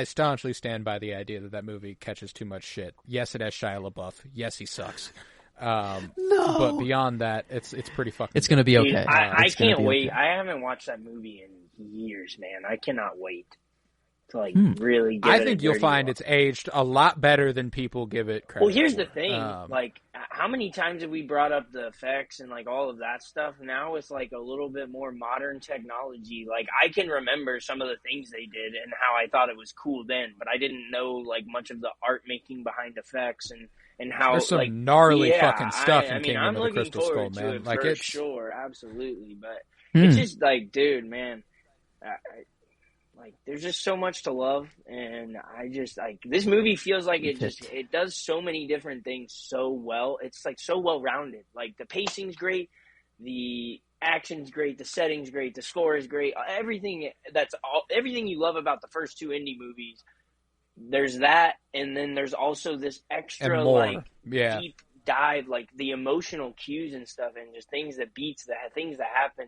staunchly stand by the idea that movie catches too much shit. Yes, it has Shia LaBeouf. Yes, he sucks. No, but beyond that, it's pretty fucking. It's gonna be okay. Dude, I can't wait. Okay. I haven't watched that movie in years, man. I cannot wait to really. Give I think you'll find it's aged a lot better than people give it credit. Well, here's for. the thing: how many times have we brought up the effects and all of that stuff? Now it's a little bit more modern technology. Like I can remember some of the things they did and how I thought it was cool then, but I didn't know much of the art making behind effects and how there's some gnarly fucking stuff in Kingdom I'm of the looking Crystal forward Skull, to man. it Like for it's sure, absolutely. But it's just dude, man, there's just so much to love, and I just this movie feels like it does so many different things so well. It's so well rounded. Like the pacing's great, the action's great, the setting's great, the score is great. Everything you love about the first two indie movies. There's that, and then there's also this extra deep dive, the emotional cues and stuff, and just things that happen.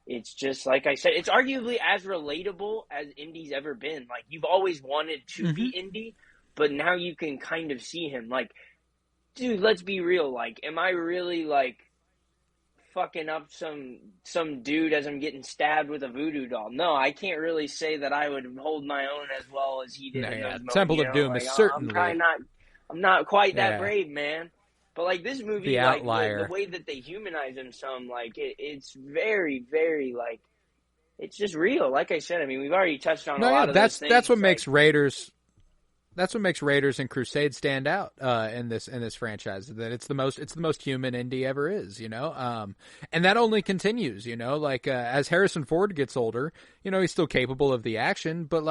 It's just like I said, it's arguably as relatable as Indy's ever been. Like you've always wanted to be Indy, but now you can kind of see him. Like, dude, let's be real. Like, am I really fucking up some dude as I'm getting stabbed with a voodoo doll? No, I can't really say that I would hold my own as well as he did in those moments. Temple of Doom is certainly. I'm not quite that brave, man. But this movie, the outlier, the way that they humanize him, it's very, very it's just real. Like I said, I mean, we've already touched on a lot of those things. That's what makes Raiders. That's what makes Raiders and Crusade stand out in this franchise. That it's the most human Indy ever is, and that only continues, as Harrison Ford gets older, he's still capable of the action, but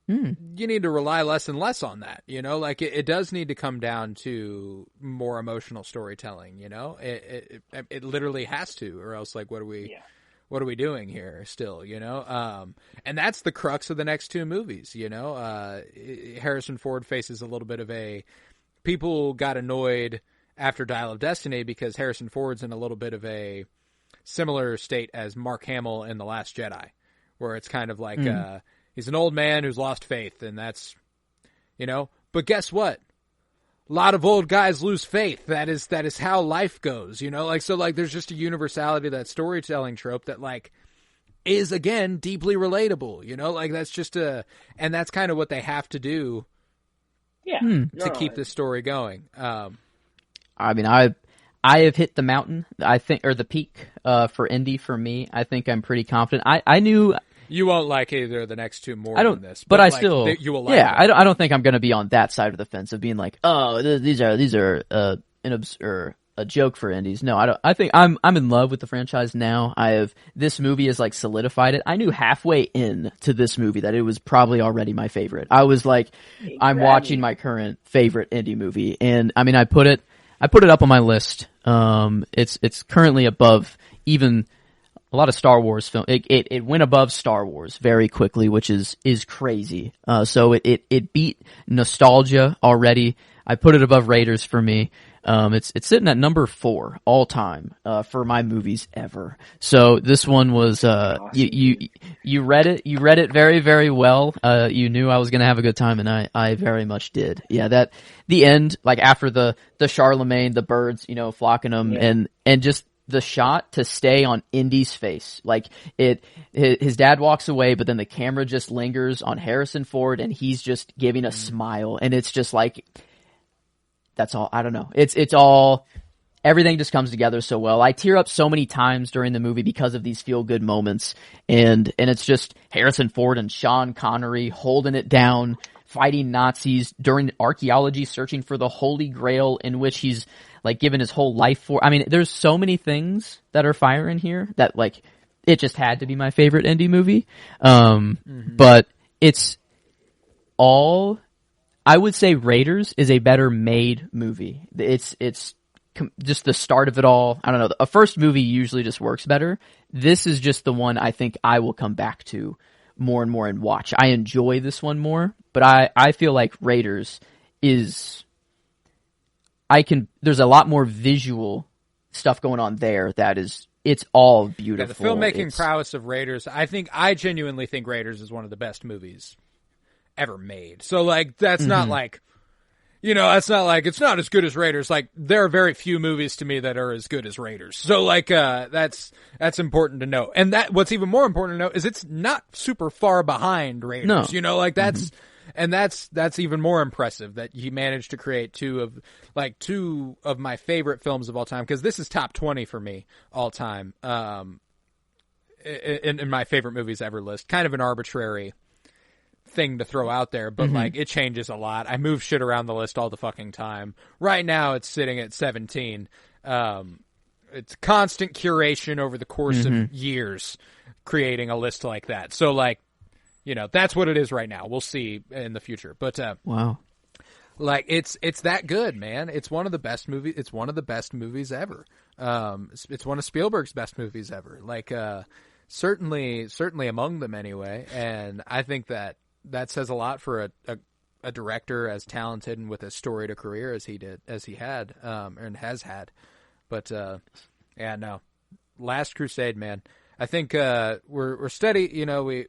you need to rely less and less on that, it does need to come down to more emotional storytelling, it literally has to, or else what are we doing here still, and that's the crux of the next two movies, Harrison Ford faces a little bit of people got annoyed after Dial of Destiny because Harrison Ford's in a little bit of a similar state as Mark Hamill in The Last Jedi, where it's kind of he's an old man who's lost faith, and that's, but guess what? A lot of old guys lose faith. That is how life goes, there's just a universality to that storytelling trope that is again deeply relatable, that's just and that's kind of what they have to do. Yeah. To keep this story going. I mean, I have hit the mountain, I think, or the peak, for Indy for me. I think I'm pretty confident. I knew. You won't like either of the next two more than this, but I still, you will like. Yeah, I don't think I'm going to be on that side of the fence of being like, oh, these are a joke for Indies. No, I don't. I think I'm in love with the franchise now. This movie has solidified it. I knew halfway in to this movie that it was probably already my favorite. I was like, exactly. I'm watching my current favorite indie movie, and I mean, I put it up on my list. It's currently above even a lot of Star Wars film. It went above Star Wars very quickly, which is crazy. So it beat nostalgia already. I put it above Raiders for me. It's sitting at number 4 all time for my movies ever. So this one was Awesome. you read it very, very well. You knew I was gonna have a good time, and I very much did. Yeah, the end, like after the Charlemagne, the birds, flocking them, and just the shot to stay on Indy's face. Like his dad walks away, but then the camera just lingers on Harrison Ford, and he's just giving a smile, and it's just like, that's all. I don't know. It's all, everything just comes together so well. I tear up so many times during the movie because of these feel good moments, and it's just Harrison Ford and Sean Connery holding it down, fighting Nazis during archaeology, searching for the Holy Grail, in which he's like given his whole life for. I mean, there's so many things that are firing here that like it just had to be my favorite indie movie. But it's all. I would say Raiders is a better made movie. It's just the start of it all. I don't know. A first movie usually just works better. This is just the one I think I will come back to more and more and watch. I enjoy this one more, but I feel like Raiders is, there's a lot more visual stuff going on there it's all beautiful. Yeah, the filmmaking prowess of Raiders, I genuinely think Raiders is one of the best movies ever made. So like that's not like, that's not like it's not as good as Raiders. Like there are very few movies to me that are as good as Raiders. So like that's important to know. And what's even more important to know is it's not super far behind Raiders. No. Like that's and that's even more impressive that he managed to create two of my favorite films of all time, because this is top 20 for me all time. In my favorite movies ever list. Kind of an arbitrary thing to throw out there, but like it changes a lot. I move shit around the list all the fucking time. Right now it's sitting at 17. It's constant curation over the course of years creating a list like that. So like, that's what it is right now. We'll see in the future. But wow. Like it's that good, man. It's one of the best movies. It's one of the best movies ever. It's one of Spielberg's best movies ever. Like certainly among them anyway. And I think that says a lot for a director as talented and with as storied a career as he had, and has had. But yeah, no, Last Crusade, man. I think we're steady. We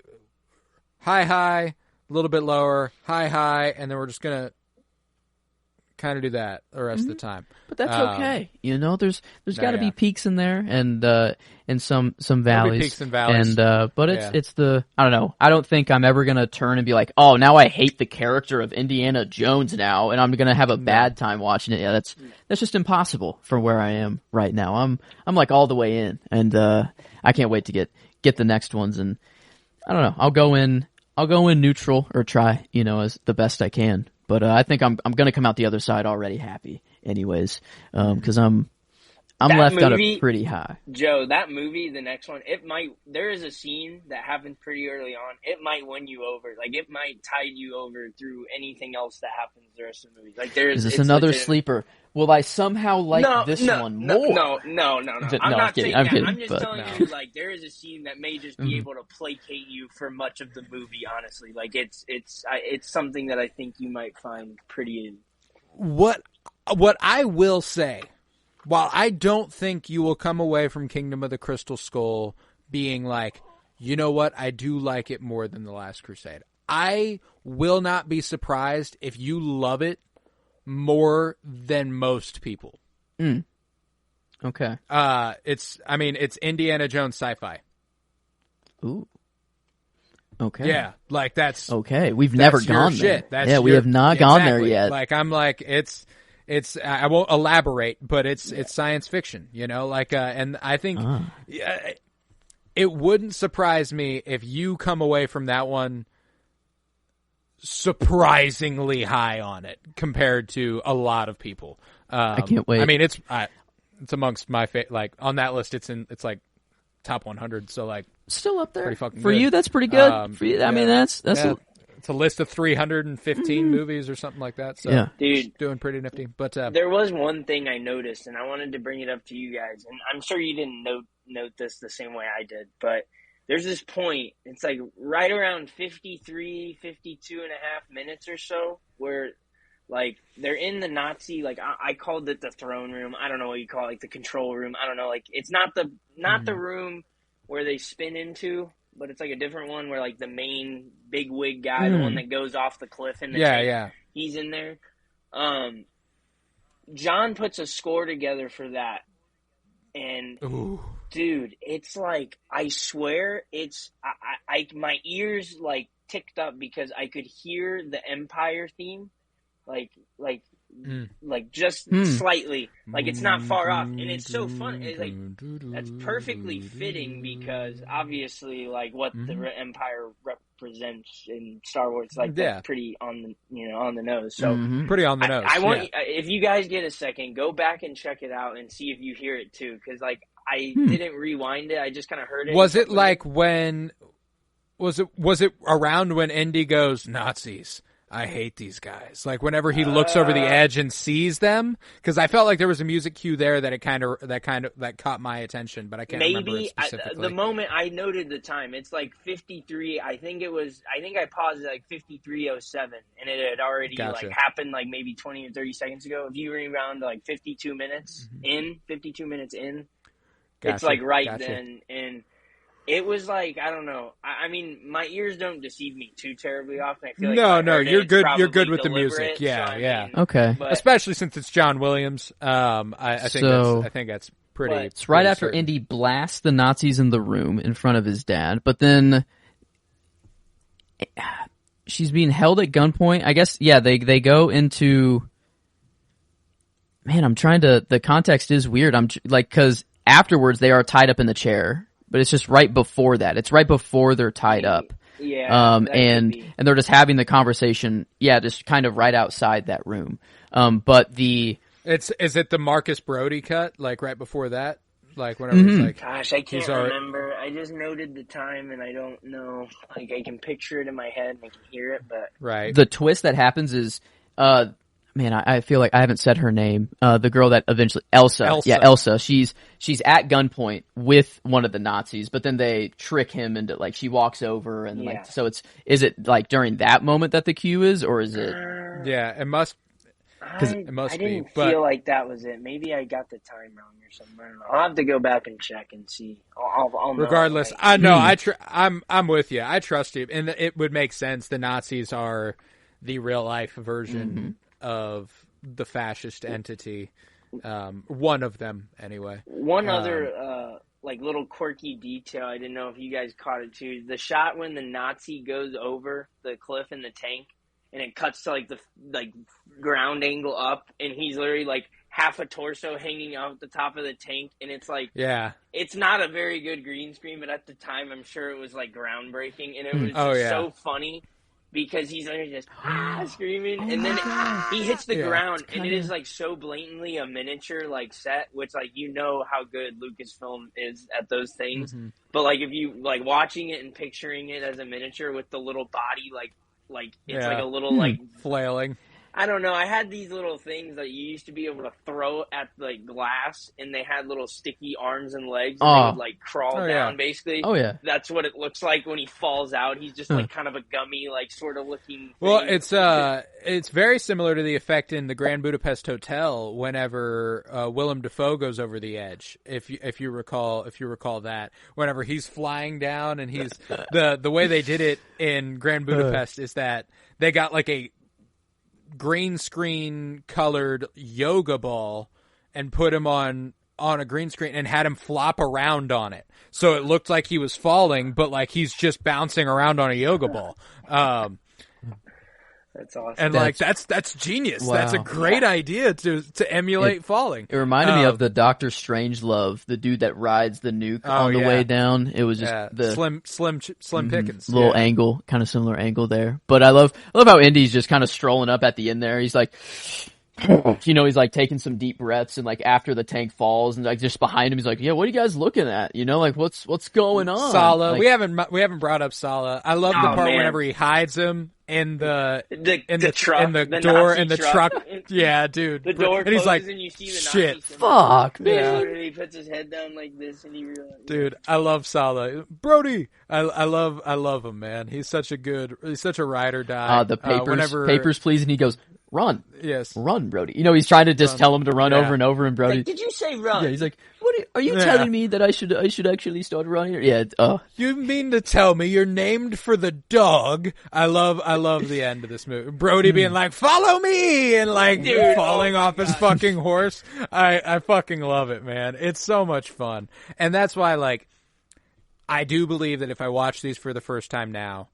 high, a little bit lower, high, and then we're just gonna kind of do that the rest of the time. But that's okay. There's got to be peaks in there and some valleys. Peaks and valleys. And but it's the, I don't know. I don't think I'm ever gonna turn and be like, oh, now I hate the character of Indiana Jones now, and I'm gonna have a bad time watching it. Yeah, that's just impossible for where I am right now. I'm like all the way in, and I can't wait to get the next ones. And I don't know. I'll go in neutral, or try, as the best I can. But I think I'm going to come out the other side already happy, anyways, because I'm left at a pretty high. Joe, that movie, the next one, there is a scene that happens pretty early on. It might win you over. Like, it might tide you over through anything else that happens the rest of the movie. Like, is this another sleeper? Will I somehow like this one more? No. I'm not saying that. Kidding, I'm just telling you, like, there is a scene that may just be able to placate you for much of the movie, honestly. Like, it's something that I think you might find pretty... What I will say, while I don't think you will come away from Kingdom of the Crystal Skull being like, you know what, I do like it more than The Last Crusade. I will not be surprised if you love it more than most people. Okay. It's Indiana Jones sci-fi. Ooh. Okay. Yeah, like that's okay. We've never gone there. We have not gone there yet. Like I'm like it's. I won't elaborate, but it's science fiction, and I think it wouldn't surprise me if you come away from that one surprisingly high on it compared to a lot of people. I can't wait. I mean, it's amongst my on that list. It's like top 100. So like still up there. Pretty fucking for good. You. That's pretty good. For you, I mean, that's it's a list of 315 movies or something like that. So yeah, dude, doing pretty nifty. But there was one thing I noticed, and I wanted to bring it up to you guys. And I'm sure you didn't note this the same way I did, but there's this point, it's like right around 52 and a half minutes or so, where Like, they're in the Nazi, like, I called it the throne room. I don't know what you call it, like the control room. I don't know, like, it's not the room where they spin into, but it's like a different one where, like, the main big wig guy, the one that goes off the cliff in the tank, he's in there. John puts a score together for that. And, dude, it's like, I swear, it's, my ears, like, ticked up because I could hear the Empire theme. Like just slightly, like it's not far off, and it's so fun. It's like that's perfectly fitting because obviously, like what the Empire represents in Star Wars, like that's pretty on the nose. So pretty on the nose. I want if you guys get a second, go back and check it out and see if you hear it too, because like I didn't rewind it, I just kind of heard it. Was it like when? Was it around when Indy goes Nazis? I hate these guys. Like whenever he looks over the edge and sees them, because I felt like there was a music cue there that caught my attention, but I can't remember it specifically. The moment I noted the time, it's like 53. I think I paused it like 53:07, and it had already like happened like maybe 20 or 30 seconds ago. If you rewound to like 52 minutes in, it's like then and. It was like, I don't know. I mean, my ears don't deceive me too terribly often. I feel like no, you're good. You're good with the music. Yeah, so, yeah. Okay. But, especially since it's John Williams. I think that's pretty. It's right after Indy blasts the Nazis in the room in front of his dad, but then she's being held at gunpoint. I guess, yeah, they go into. Man, I'm trying to. The context is weird. I'm like, because afterwards they are tied up in the chair. But it's just right before that. It's right before they're tied up. Yeah. And they're just having the conversation. Yeah, just kind of right outside that room. But is it the Marcus Brody cut? Like right before that? Like whenever he's like, gosh, I can't remember. I just noted the time and I don't know. Like I can picture it in my head and I can hear it, but right. The twist that happens is, man, I feel like I haven't said her name. The girl that eventually Elsa. Yeah, Elsa. She's at gunpoint with one of the Nazis, but then they trick him into like she walks over and like so is it like during that moment that the cue is, or is it? Yeah, it must. It must I didn't be, feel like that was it. Maybe I got the time wrong or something. I don't know. I'll have to go back and check and see. I'll regardless, know, I know. I'm with you. I trust you, and it would make sense. The Nazis are the real life version of the fascist entity, one of them anyway. One other like little quirky detail, I didn't know if you guys caught it too. The shot when the Nazi goes over the cliff in the tank, and it cuts to like the ground angle up, and he's literally like half a torso hanging out the top of the tank, and it's like it's not a very good green screen, but at the time I'm sure it was like groundbreaking, and it was so funny. Because he's like just screaming, and then he hits the ground, and it is like so blatantly a miniature like set, which like how good Lucasfilm is at those things. But like if you like watching it and picturing it as a miniature with the little body, like it's like a little like flailing. I don't know. I had these little things that you used to be able to throw at the glass, and they had little sticky arms and legs, and they would like crawl down. Basically, that's what it looks like when he falls out. He's just like kind of a gummy, like sort of looking. Well, it's very similar to the effect in the Grand Budapest Hotel whenever Willem Dafoe goes over the edge. If you recall that, whenever he's flying down, and he's the way they did it in Grand Budapest is that they got like a green screen colored yoga ball and put him on a green screen and had him flop around on it. So it looked like he was falling, but like he's just bouncing around on a yoga ball. That's awesome. And that's genius. Wow. That's a great idea to emulate falling. It reminded me of the Doctor Strangelove, the dude that rides the nuke on the way down. It was just the slim pickings. Little angle, kind of similar angle there. But I love how Indy's just kind of strolling up at the end there. He's like, he's like taking some deep breaths, and like after the tank falls, and like just behind him, he's like, "Yeah, what are you guys looking at? Like what's going on?" Sala, like, we haven't brought up Sala. I love the part whenever he hides him in the truck, in the door Nazi in the truck. Yeah, dude. The door and he's like, and you see the shit, Nazi fuck, man. He puts his head down like this, and he realizes. Dude, I love Sala. Brody, I love him, man. He's such a ride or die. The papers, please, and he goes, run. Yes. Run, Brody. You know, he's trying to just tell him to run over and over, and Brody. Like, did you say run? Yeah, he's like, "What are you telling me that I should actually start running?" Yeah. You mean to tell me you're named for the dog? I love the end of this movie. Brody being like, "Follow me," and like falling off his fucking horse. I fucking love it, man. It's so much fun, and that's why like I do believe that if I watch these for the first time now,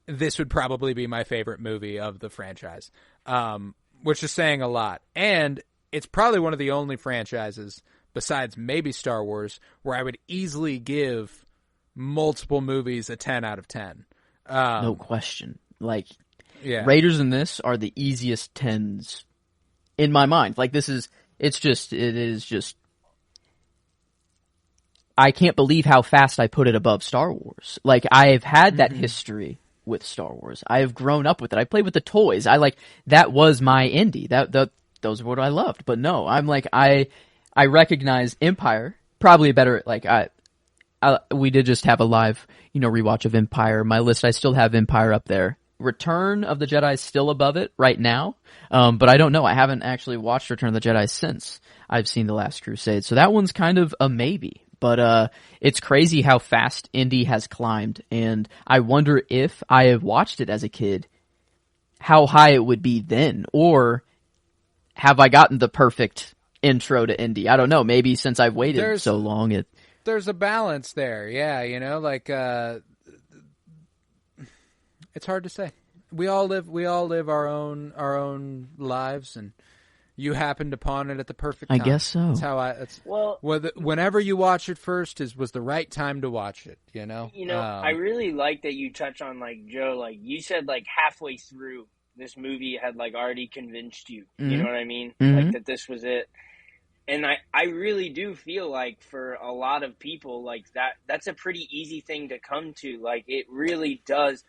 this would probably be my favorite movie of the franchise, which is saying a lot. And it's probably one of the only franchises, besides maybe Star Wars, where I would easily give multiple movies a 10 out of 10. No question. Like, Raiders and this are the easiest 10s in my mind. Like, it is just, I can't believe how fast I put it above Star Wars. Like, I've had that history with Star Wars. I have grown up with it. I played with the toys. That was my indie. Those were what I loved. But no, I'm like, I recognize Empire probably better. Like we did just have a live, rewatch of Empire. My list, I still have Empire up there. Return of the Jedi is still above it right now. But I don't know. I haven't actually watched Return of the Jedi since I've seen The Last Crusade. So that one's kind of a maybe. But it's crazy how fast Indy has climbed, and I wonder if I have watched it as a kid, how high it would be then, or have I gotten the perfect intro to Indy? I don't know. Maybe since I've waited so long, there's a balance there. Yeah, it's hard to say. We all live our own lives, and you happened upon it at the perfect time. I guess so. That's how whenever you watch it first was the right time to watch it, I really like that you touch on, like, Joe, like, you said, like, halfway through this movie had, like, already convinced you. You know what I mean? Like, that this was it. And I really do feel like for a lot of people, like, that's a pretty easy thing to come to. Like, it really does.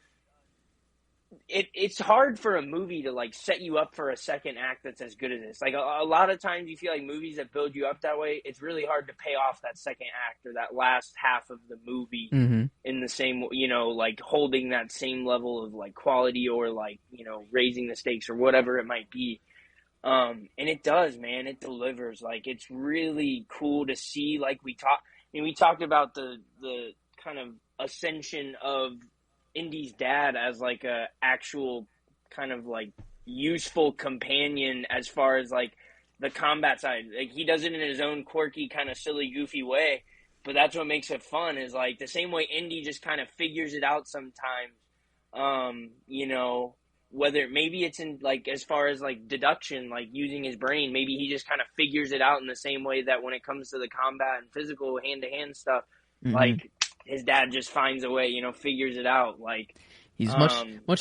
It's hard for a movie to, like, set you up for a second act that's as good as this. Like, a lot of times you feel like movies that build you up that way, it's really hard to pay off that second act or that last half of the movie in the same, like, holding that same level of, like, quality or, like, raising the stakes or whatever it might be. And it does, man. It delivers. Like, it's really cool to see, like, we talked about the kind of ascension of Indy's dad as, like, a actual kind of, like, useful companion as far as, like, the combat side. Like, he does it in his own quirky, kind of silly, goofy way, but that's what makes it fun, is, like, the same way Indy just kind of figures it out sometimes, whether maybe it's in, like, as far as, like, deduction, like, using his brain, maybe he just kind of figures it out in the same way that when it comes to the combat and physical hand-to-hand stuff, like, his dad just finds a way, figures it out. Like, he's much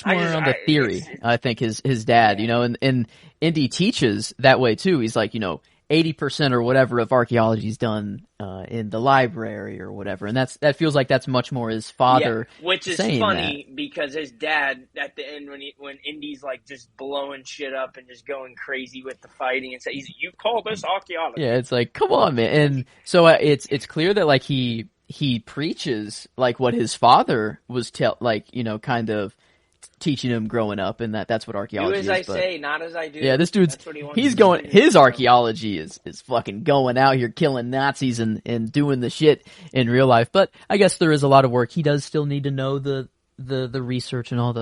more on the theory. I think his dad, and Indy teaches that way too. He's like, 80% or whatever of archaeology is done in the library or whatever, and that feels like that's much more his father. Yeah, which is funny because his dad at the end when Indy's like just blowing shit up and just going crazy with the fighting and says, "You call this archaeology?" Yeah, it's like, come on, man. And so it's clear that like he preaches like what his father was kind of teaching him growing up, and that's what archaeology is. Do as I say, not as I do. Yeah, this dude's his archaeology is fucking going out here killing Nazis and doing the shit in real life. But I guess there is a lot of work. He does still need to know the research and all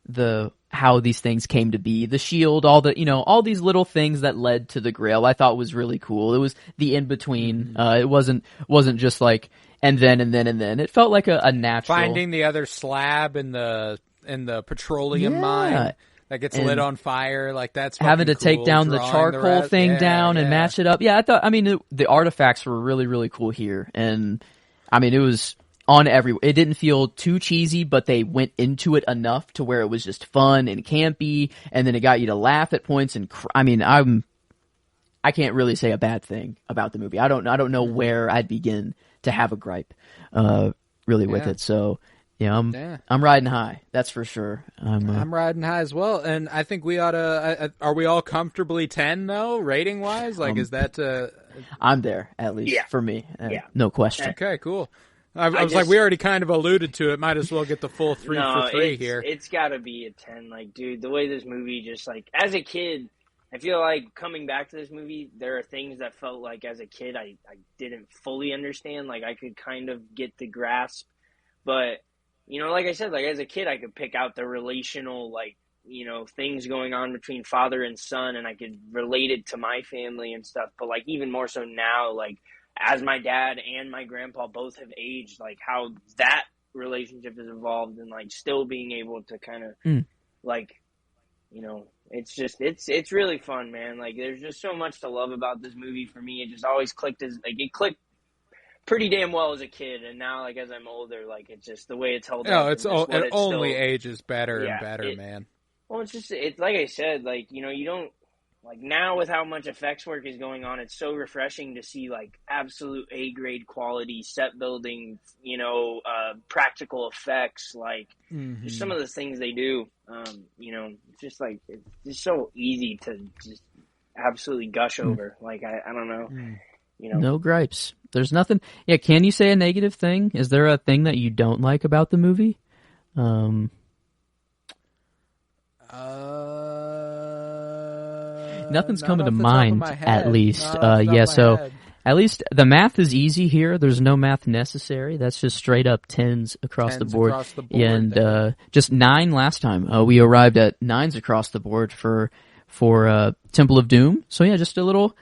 the how these things came to be, the shield, all all these little things that led to the Grail. I thought was really cool. It was the in between. It wasn't just like and then. It felt like a natural finding the other slab in the petroleum mine that gets lit on fire. Like that's having to cool. take down the charcoal thing down and match it up. Yeah, the artifacts were really, really cool here, and it was on it didn't feel too cheesy, but they went into it enough to where it was just fun and campy, and then it got you to laugh at points. And I can't really say a bad thing about the movie. I don't know where I'd begin to have a gripe, really with it. So yeah, I'm riding high. That's for sure. I'm riding high as well, and I think we ought to. Are we all comfortably 10 though, rating wise? Like, is that? I'm there at least for me. No question. Okay, cool. I was like, we already kind of alluded to it. Might as well get the full 3 for 3 here. It's got to be a 10. Like, dude, the way this movie just, like, as a kid, I feel like coming back to this movie, there are things that felt like as a kid I didn't fully understand. Like, I could kind of get the grasp. But, you know, like I said, like, as a kid, I could pick out the relational, like, you know, things going on between father and son, and I could relate it to my family and stuff. But, like, even more so now, like, as my dad and my grandpa both have aged, like, how that relationship has evolved, and, like, still being able to kind of, like, you know, it's just, it's really fun, man. Like, there's just so much to love about this movie for me. It just always clicked it clicked pretty damn well as a kid, and now, like, as I'm older, like, it's just the way it's held up. It only ages better and better, man. Well, it's like I said, like, you know, you don't, like, now with how much effects work is going on, it's so refreshing to see, like, absolute A-grade quality set building, you know, practical effects, like, just some of the things they do, you know, just, like, it's just so easy to just absolutely gush over. Like, I don't know, you know. No gripes. There's nothing. Yeah, can you say a negative thing? Is there a thing that you don't like about the movie? Nothing's coming to mind, at least. At least the math is easy here. There's no math necessary. That's just straight up tens across the board. And just 9 last time. We arrived at 9s across the board for Temple of Doom. So yeah, just a little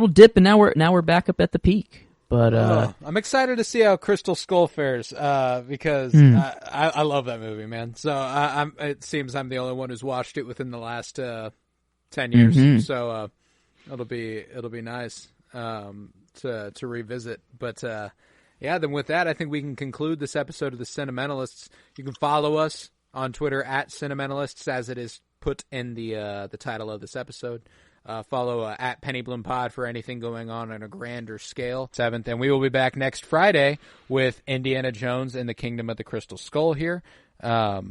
dip, and now we're back up at the peak. But I'm excited to see how Crystal Skull fares because I love that movie, man. So it seems I'm the only one who's watched it within the last 10 years. So it'll be nice to revisit. But yeah, then with that, I think we can conclude this episode of The Cinementalists. You can follow us on Twitter at Cinementalists, as it is put in the title of this episode. Follow at PennyBloomPod for anything going on a grander scale. 7th, and we will be back next Friday with Indiana Jones and the Kingdom of the Crystal Skull here. Yeah,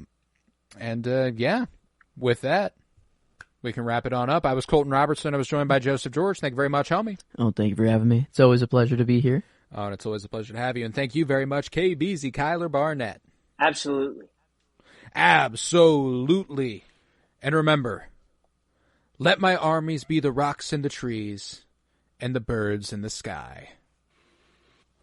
with that, we can wrap it on up. I was Colton Robertson. I was joined by Joseph George. Thank you very much, homie. Oh, thank you for having me. It's always a pleasure to be here. Oh, and it's always a pleasure to have you. And thank you very much, KBZ Kyler Barnett. Absolutely. Absolutely. And remember, let my armies be the rocks and the trees and the birds in the sky.